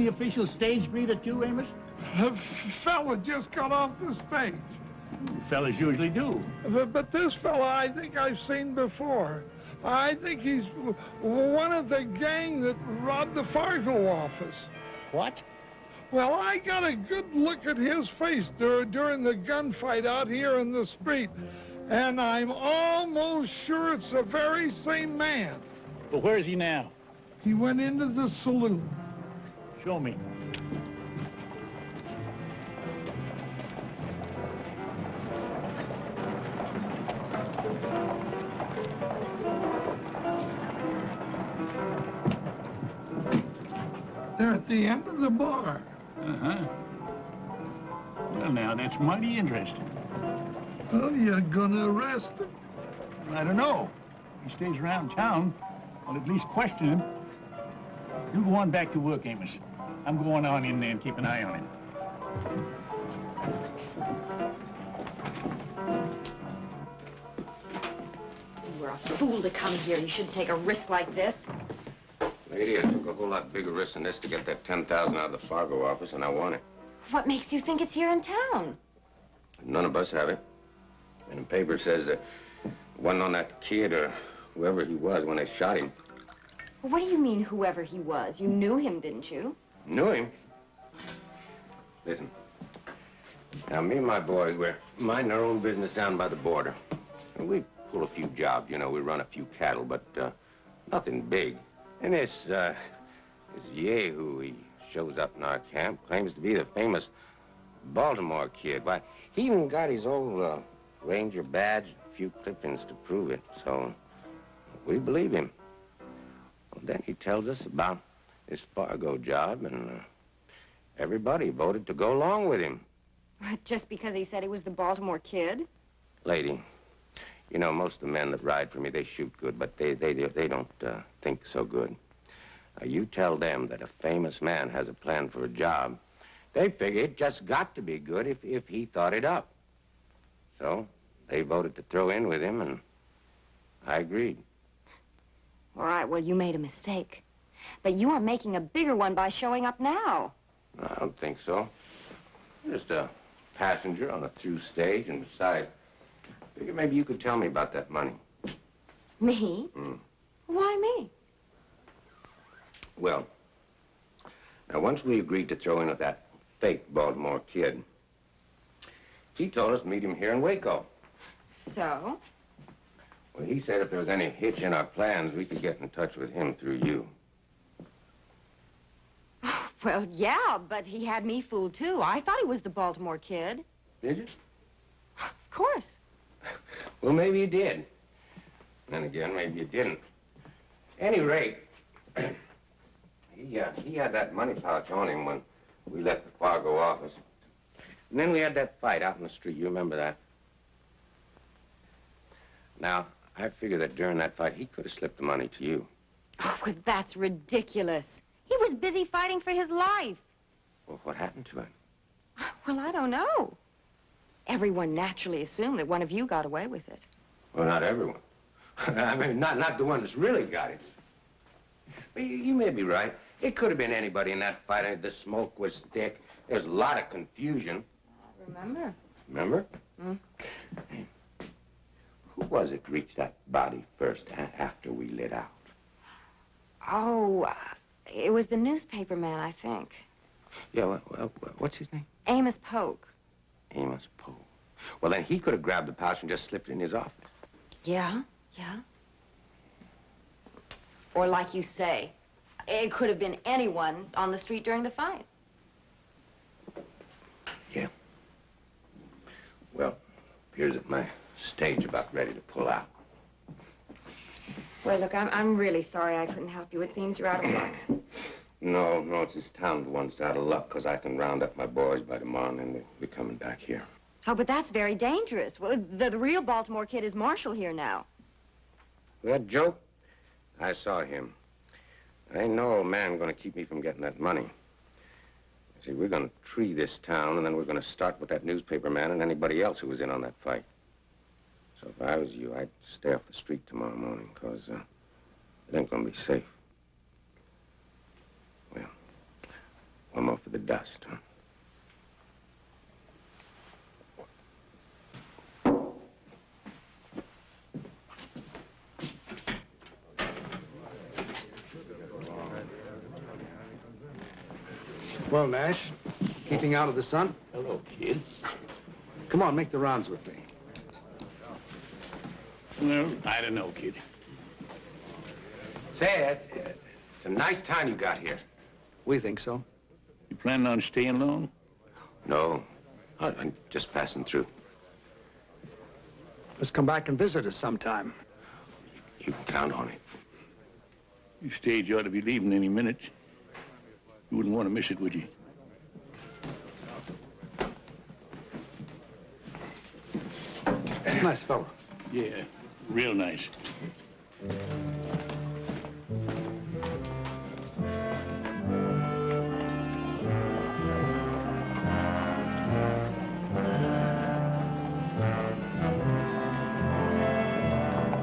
Official stage breeder too, Amos? The fella just got off the stage. Fellas usually do. But this fella I think I've seen before. I think he's one of the gang that robbed the Fargo office. What? Well, I got a good look at his face during the gunfight out here in the street, and I'm almost sure it's the very same man. But where is he now? He went into the saloon. Show me. They're at the end of the bar. Uh-huh. Well, now, that's mighty interesting. Well, you're gonna arrest him? I don't know. He stays around town. I'll at least question him. You go on back to work, Amos. I'm going on in there and keep an eye on him. You were a fool to come here. You shouldn't take a risk like this. Lady, I took a whole lot bigger risk than this to get that $10,000 out of the Fargo office, and I won it. What makes you think it's here in town? None of us have it. And the paper says that it wasn't on that kid or whoever he was when they shot him. Well, what do you mean, whoever he was? You knew him, didn't you? Knew him? Listen. Now, me and my boys, we're minding our own business down by the border. And we pull a few jobs, you know, we run a few cattle, but nothing big. And this Yahoo, he shows up in our camp, claims to be the famous Baltimore Kid. Why, he even got his old Ranger badge, a few clippings to prove it. So we believe him. Well, then he tells us about his Fargo job, and everybody voted to go along with him. Just because he said he was the Baltimore Kid? Lady, you know, most of the men that ride for me, they shoot good, but they don't think so good. You tell them that a famous man has a plan for a job, they figure it just got to be good if he thought it up. So they voted to throw in with him, and I agreed. All right, well, you made a mistake. But you are making a bigger one by showing up now. I don't think so. I'm just a passenger on a through stage, and besides, I figured maybe you could tell me about that money. Me? Why me? Well, now, once we agreed to throw in with that fake Baltimore Kid, he told us to meet him here in Waco. So? Well, he said if there was any hitch in our plans, we could get in touch with him through you. Well, yeah, but he had me fooled, too. I thought he was the Baltimore Kid. Did you? Of course. Well, maybe you did. Then again, maybe you didn't. Any rate, he had that money pouch on him when we left the Fargo office. And then we had that fight out in the street. You remember that? Now, I figure that during that fight, he could have slipped the money to you. Oh, well, that's ridiculous. He was busy fighting for his life. Well, what happened to him? Well, I don't know. Everyone naturally assumed that one of you got away with it. Well, not everyone. I mean, not the one that's really got it. But you may be right. It could have been anybody in that fight. The smoke was thick. There's a lot of confusion. I remember. Remember? Who was it reached that body first after we lit out? Oh, it was the newspaper man, I think. Yeah, well, what's his name? Amos Polk. Amos Polk. Well, then he could have grabbed the pouch and just slipped it in his office. Yeah. Or like you say, it could have been anyone on the street during the fight. Yeah. Well, appears that my stage about ready to pull out. Well, look, I'm really sorry I couldn't help you. It seems you're out of luck. No, it's this town the one's out of luck, because I can round up my boys by tomorrow, and then they'll be coming back here. Oh, but that's very dangerous. Well, the real Baltimore kid is Marshall here now. That joke? I saw him. Ain't no old man gonna keep me from getting that money. See, we're gonna tree this town, and then we're gonna start with that newspaper man and anybody else who was in on that fight. So if I was you, I'd stay off the street tomorrow morning, because it ain't gonna be safe. Well, one more for the dust, huh? Well, Nash, keeping out of the sun? Hello, kid. Come on, make the rounds with me. Well, I don't know, kid. Say, it's a nice town you got here. We think so. You planning on staying long? No, I'm just passing through. Let's come back and visit us sometime. You can count on it. Your stage ought to be leaving any minute. You wouldn't want to miss it, would you? Nice fellow. Yeah, real nice.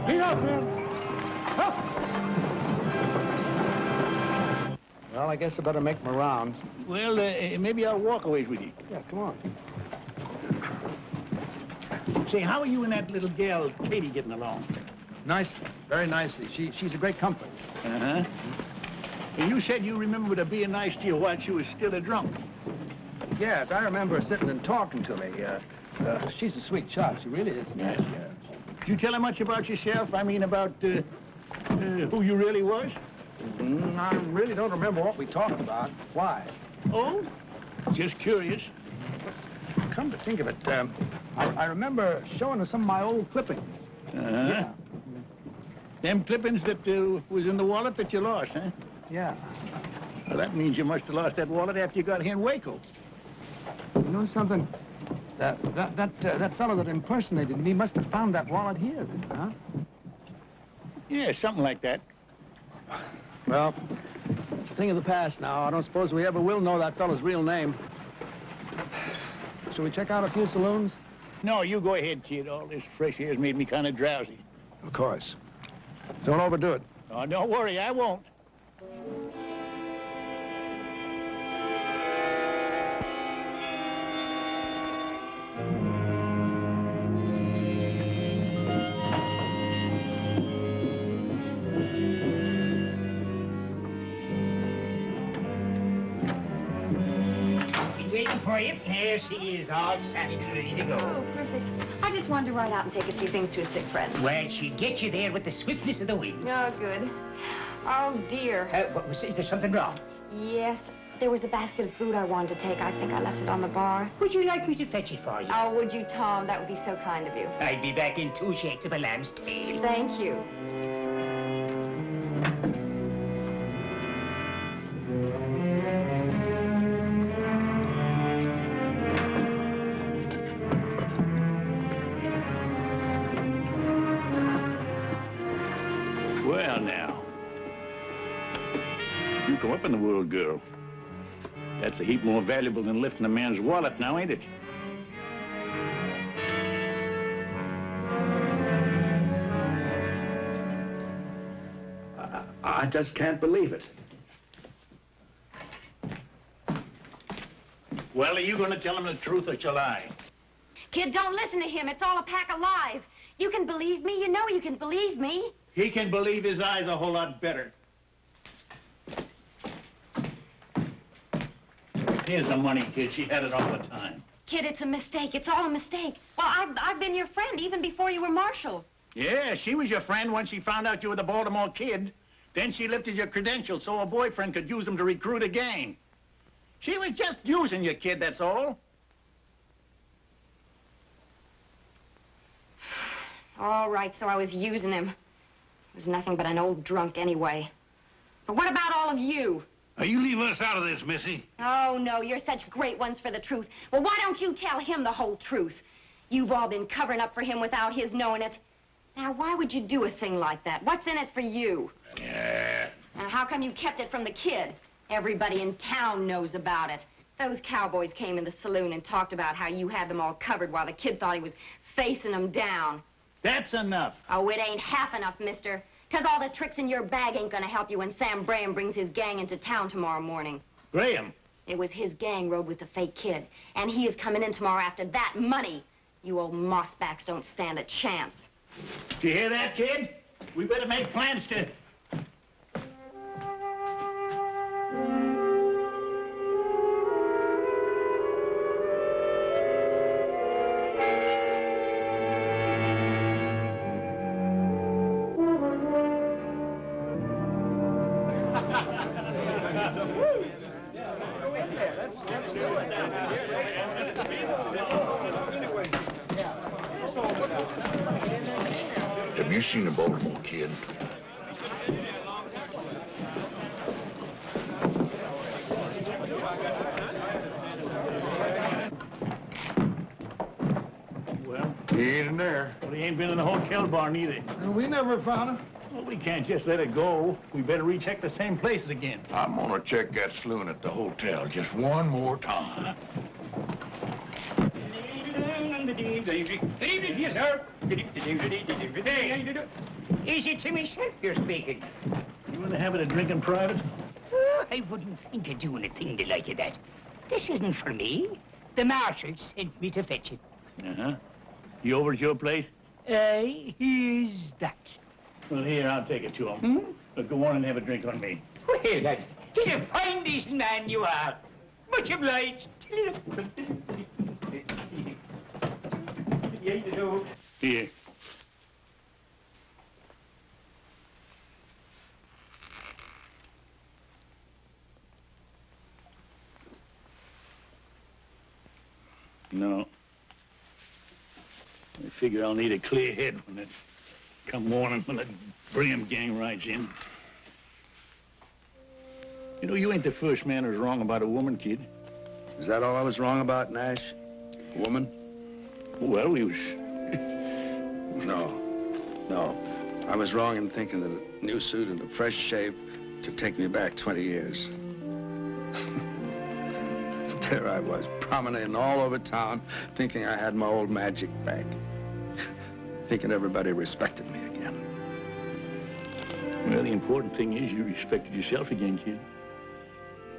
Get up, man. Up. Well, I guess I better make my rounds. Well, maybe I'll walk a ways with you. Yeah, come on. Say, how are you and that little gal, Katie, getting along? Nice, very nicely. She's a great comfort. Uh-huh. And you said you remembered her being nice to you while she was still a drunk. Yes, I remember her sitting and talking to me. She's a sweet child. She really is. Yeah. Did you tell her much about yourself? I mean, about who you really was? I really don't remember what we talked about. Why? Oh? Just curious. Come to think of it, I remember showing her some of my old clippings. Uh-huh. Yeah. Them clippings that was in the wallet that you lost, huh? Yeah. Well, that means you must have lost that wallet after you got here in Waco. You know something? That fellow that impersonated me must have found that wallet here, huh? Yeah, something like that. Well, it's a thing of the past now. I don't suppose we ever will know that fellow's real name. Shall we check out a few saloons? No, you go ahead, kid. All this fresh air's made me kind of drowsy. Of course. Don't overdo it. Oh, don't worry, I won't. For you. Here she is, all sassy and ready to go. Oh, perfect. I just wanted to ride out and take a few things to a sick friend. Well, she'll get you there with the swiftness of the wind. Oh, good. Oh, dear. Is there something wrong? Yes. There was a basket of food I wanted to take. I think I left it on the bar. Would you like me to fetch it for you? Oh, would you, Tom? That would be so kind of you. I'd be back in 2 shakes of a lamb's tail. Thank you. Well, now. You come up in the world, girl. That's a heap more valuable than lifting a man's wallet now, ain't it? I just can't believe it. Well, are you going to tell him the truth or shall I? Kid, don't listen to him. It's all a pack of lies. You can believe me. You know you can believe me. He can believe his eyes a whole lot better. Here's the money, kid. She had it all the time. Kid, it's a mistake. It's all a mistake. Well, I've been your friend even before you were marshal. Yeah, she was your friend once she found out you were the Baltimore Kid. Then she lifted your credentials so her boyfriend could use them to recruit a gang. She was just using you, kid, that's all. All right, so I was using him. He was nothing but an old drunk anyway. But what about all of you? Now, you leave us out of this, Missy. Oh, no, you're such great ones for the truth. Well, why don't you tell him the whole truth? You've all been covering up for him without his knowing it. Now, why would you do a thing like that? What's in it for you? Yeah. Now, how come you kept it from the kid? Everybody in town knows about it. Those cowboys came in the saloon and talked about how you had them all covered while the kid thought he was facing them down. That's enough. Oh, it ain't half enough, mister. Because all the tricks in your bag ain't gonna help you when Sam Graham brings his gang into town tomorrow morning. Graham? It was his gang rode with the fake kid. And he is coming in tomorrow after that money. You old mossbacks don't stand a chance. Do you hear that, kid? We better make plans to... Have you seen a Baltimore Kid? Well? He ain't in there. Well, he ain't been in the hotel barn either. And we never found him. Well, we can't just let it go. We better recheck the same places again. I'm gonna check that saloon at the hotel just one more time. Yes, sir. Is it to myself you're speaking? You in the habit of drinking private? Oh, I wouldn't think of doing a thing like that. This isn't for me. The marshal sent me to fetch it. Uh-huh. He over at your place? Here's that. Well, here, I'll take it to him. Hmm? But go on and have a drink on me. Well, lad, he's a fine, decent man you are. Much obliged. Here. No. I figure I'll need a clear head when it come morning when the Graham gang rides in. You know, you ain't the first man who's wrong about a woman, kid. Is that all I was wrong about, Nash? A woman? Well, we was... No. I was wrong in thinking that a new suit and a fresh shave to take me back 20 years. There I was, promenading all over town, thinking I had my old magic back. Thinking everybody respected me again. Well, the important thing is you respected yourself again, kid.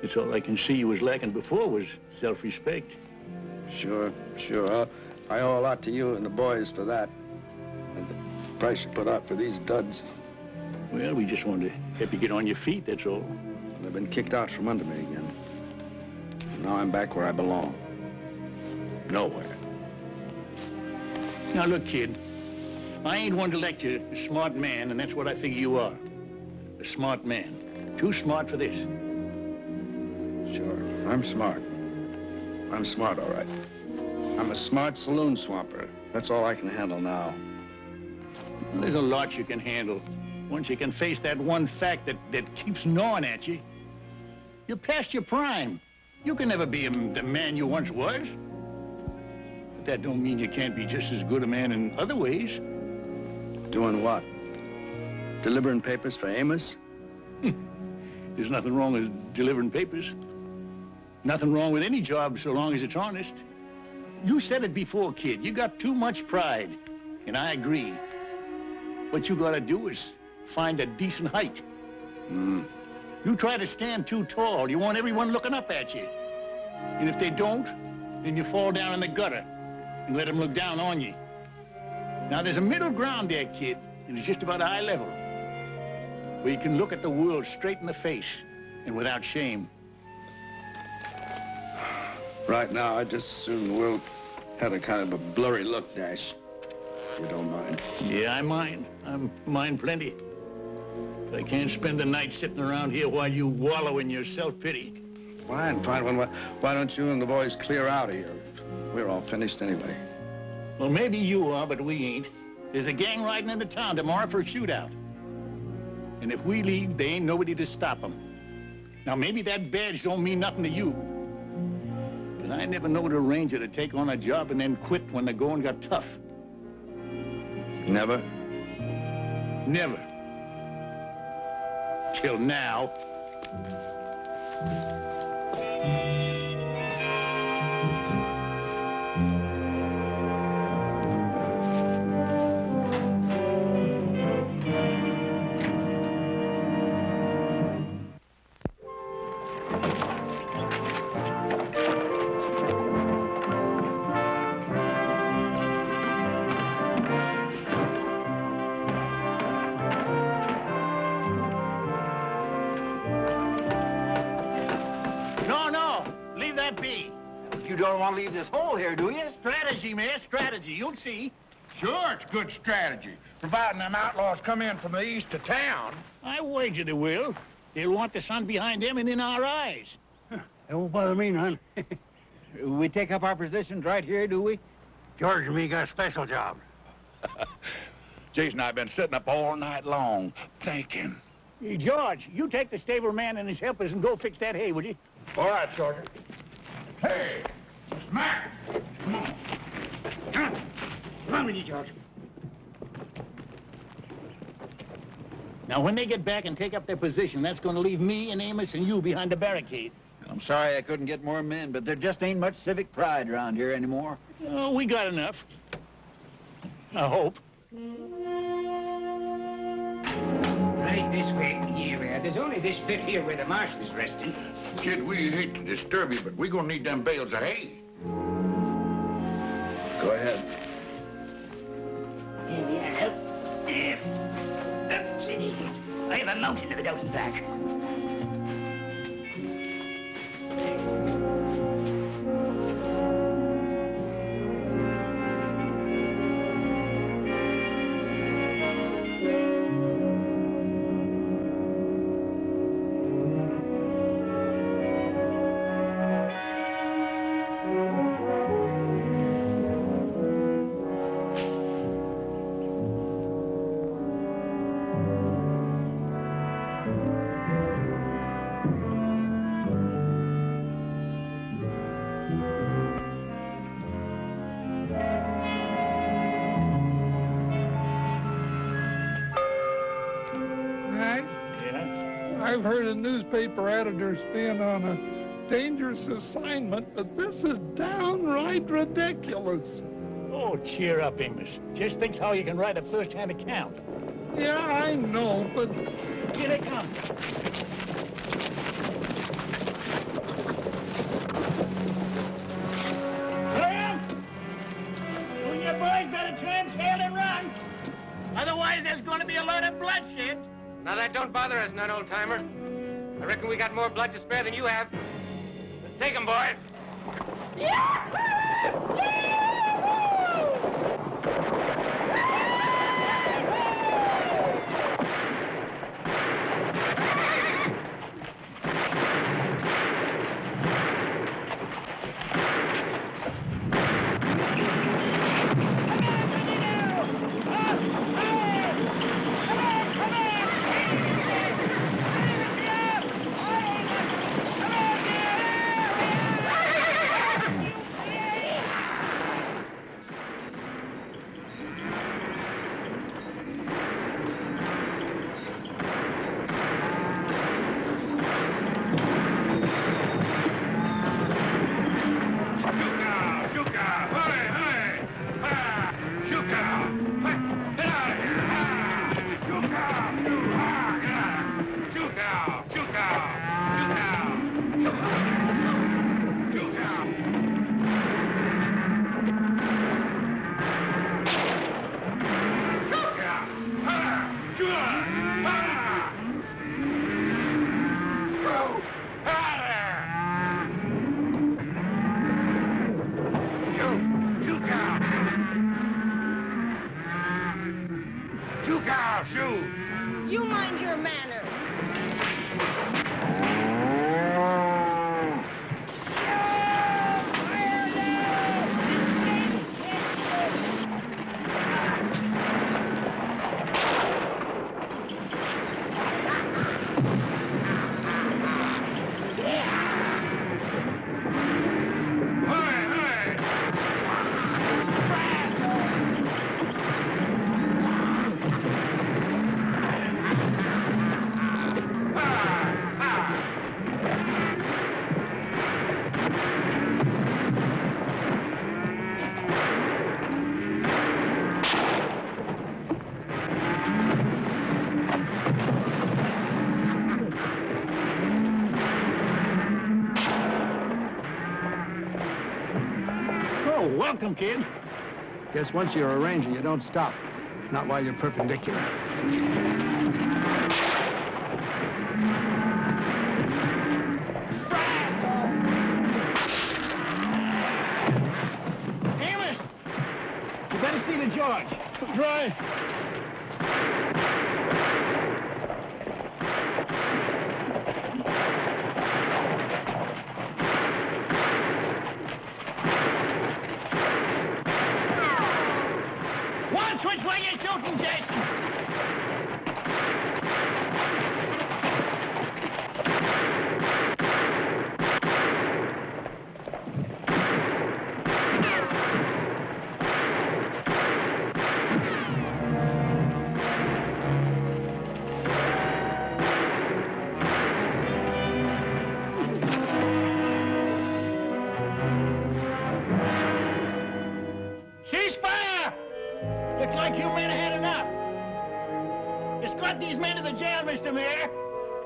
It's all I can see you was lacking before was self-respect. Sure. I owe a lot to you and the boys for that. And the price you put out for these duds. Well, we just wanted to help you get on your feet, that's all. And I've been kicked out from under me again. And now I'm back where I belong. Nowhere. Now, look, kid. I ain't one to lecture a smart man, and that's what I figure you are. A smart man. Too smart for this. Sure, I'm smart. I'm smart, all right. I'm a smart saloon swamper. That's all I can handle now. Well, there's a lot you can handle. Once you can face that one fact that keeps gnawing at you. You're past your prime. You can never be the man you once was. But that don't mean you can't be just as good a man in other ways. Doing what? Delivering papers for Amos? There's nothing wrong with delivering papers. Nothing wrong with any job so long as it's honest. You said it before, kid. You got too much pride. And I agree. What you gotta do is find a decent height. You try to stand too tall. You want everyone looking up at you. And if they don't, then you fall down in the gutter and let them look down on you. Now, there's a middle ground there, kid, and it's just about eye level, where you can look at the world straight in the face and without shame. Right now, I just assume Will had a kind of a blurry look, Nash. You don't mind? Yeah, I mind. I mind plenty. But I can't spend the night sitting around here while you wallow in your self-pity. Fine. Why don't you and the boys clear out of here? We're all finished anyway. Well, maybe you are, but we ain't. There's a gang riding into town tomorrow for a shootout. And if we leave, there ain't nobody to stop them. Now, maybe that badge don't mean nothing to you. But I never knowed a ranger to take on a job and then quit when the going got tough. Never? Never. Till now. You don't want to leave this hole here, do you? Strategy, man, strategy. You'll see. Sure, it's good strategy, providing them outlaws come in from the east to town. I wager they will. They'll want the sun behind them and in our eyes. It won't bother me none. We take up our positions right here, do we? George and me got a special job. Jason and I have been sitting up all night long, thinking. Hey, George, you take the stable man and his helpers and go fix that hay, will you? All right, Sergeant. Hey, Mac, come on. Come on with you, George. Now, when they get back and take up their position, that's going to leave me and Amos and you behind the barricade. I'm sorry I couldn't get more men, but there just ain't much civic pride around here anymore. Oh, we got enough. I hope. Right this way. Here, there's only this bit here where the marshal's resting. Kid, we hate to disturb you, but we're going to need them bales of hay. Go ahead. Here we are. I have a mountain of it out in back. I've heard of newspaper editors being on a dangerous assignment, but this is downright ridiculous. Oh, cheer up, Amos. Just think how you can write a first-hand account. Yeah, I know, but... Here they come. Well, you and your boys better turn tail and run. Otherwise, there's going to be a lot of bloodshed. Now, that don't bother us none, old-timer. I reckon we got more blood to spare than you have. Let's take 'em, boys. You mind your manners. Welcome, kid. Guess once you're a ranger, you don't stop. Not while you're perpendicular. Amos! You better see the George. Right. Which way you shooting, Jason? Ceasefire! Looks like you men have had enough. Escort these men to the jail, Mr. Mayor.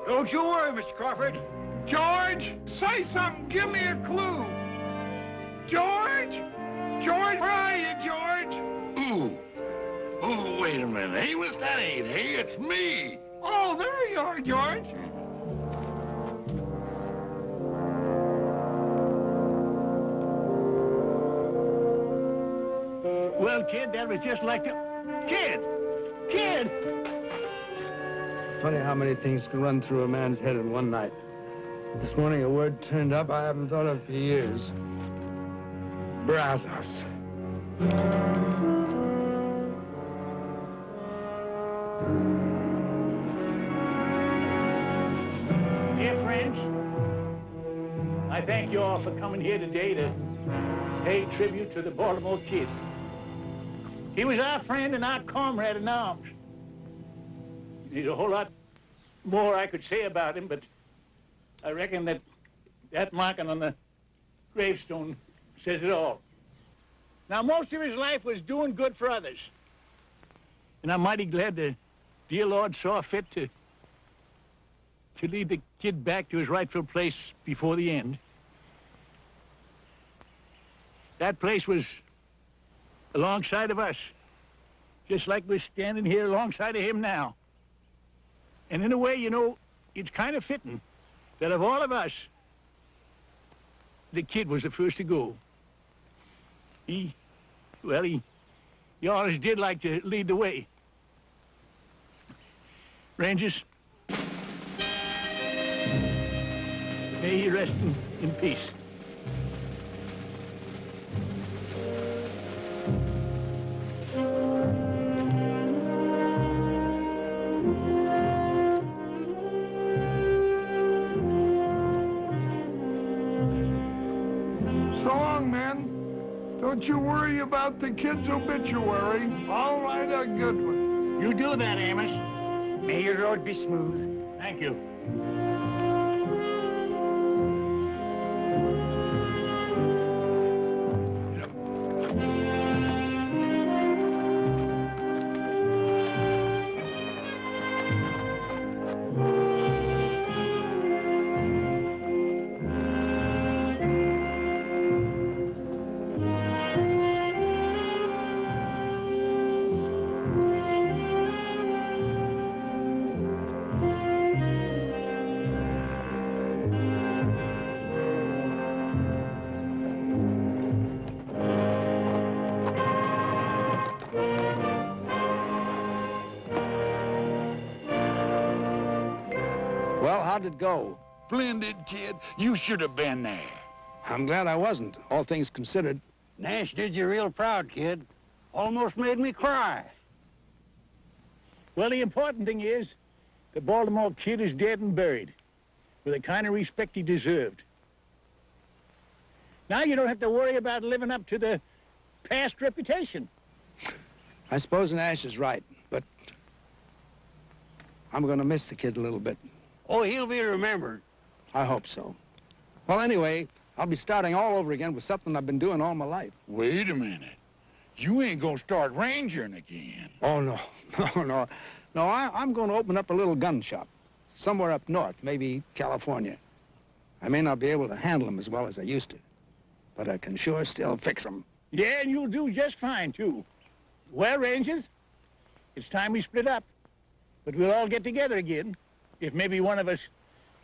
Don't you worry, Mr. Crawford. George, say something. Give me a clue. George? George, where are you, George? Ooh. Oh, wait a minute. Amos, that ain't he. It's me. Oh, there you are, George. Well, kid, that was just like the... Kid! Kid! Funny how many things can run through a man's head in one night. This morning a word turned up I haven't thought of for years. Brazos. Dear friends, I thank you all for coming here today to pay tribute to the Baltimore Kid. He was our friend and our comrade in arms. There's a whole lot more I could say about him, but I reckon that marking on the gravestone says it all. Now, most of his life was doing good for others. And I'm mighty glad the dear Lord saw fit to lead the kid back to his rightful place before the end. That place was alongside of us, just like we're standing here alongside of him now. And in a way, you know, it's kind of fitting that of all of us, the kid was the first to go. He always did like to lead the way. Rangers, may he rest in peace. Don't you worry about the kid's obituary. I'll write a good one. You do that, Amos. May your road be smooth. Thank you. how'd it go? Splendid, kid. You should have been there. I'm glad I wasn't, all things considered. Nash did you real proud, kid. Almost made me cry. Well, the important thing is the Baltimore kid is dead and buried with the kind of respect he deserved. Now you don't have to worry about living up to the past reputation. I suppose Nash is right, but I'm going to miss the kid a little bit. Oh, he'll be remembered. I hope so. Well, anyway, I'll be starting all over again with something I've been doing all my life. Wait a minute. You ain't gonna start rangering again. Oh, no. No. No, I'm going to open up a little gun shop. Somewhere up north, maybe California. I may not be able to handle them as well as I used to, but I can sure still fix them. Yeah, and you'll do just fine, too. Well, Rangers, it's time we split up. But we'll all get together again if maybe one of us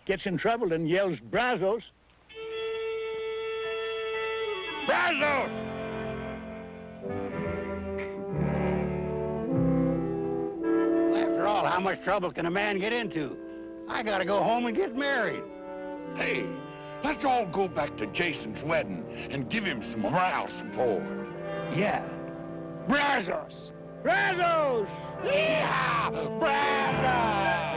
gets in trouble and yells, Brazos. Brazos! Well, after all, how much trouble can a man get into? I gotta go home and get married. Hey, let's all go back to Jason's wedding and give him some morale support. Yeah. Brazos! Brazos! Yeah! Brazos!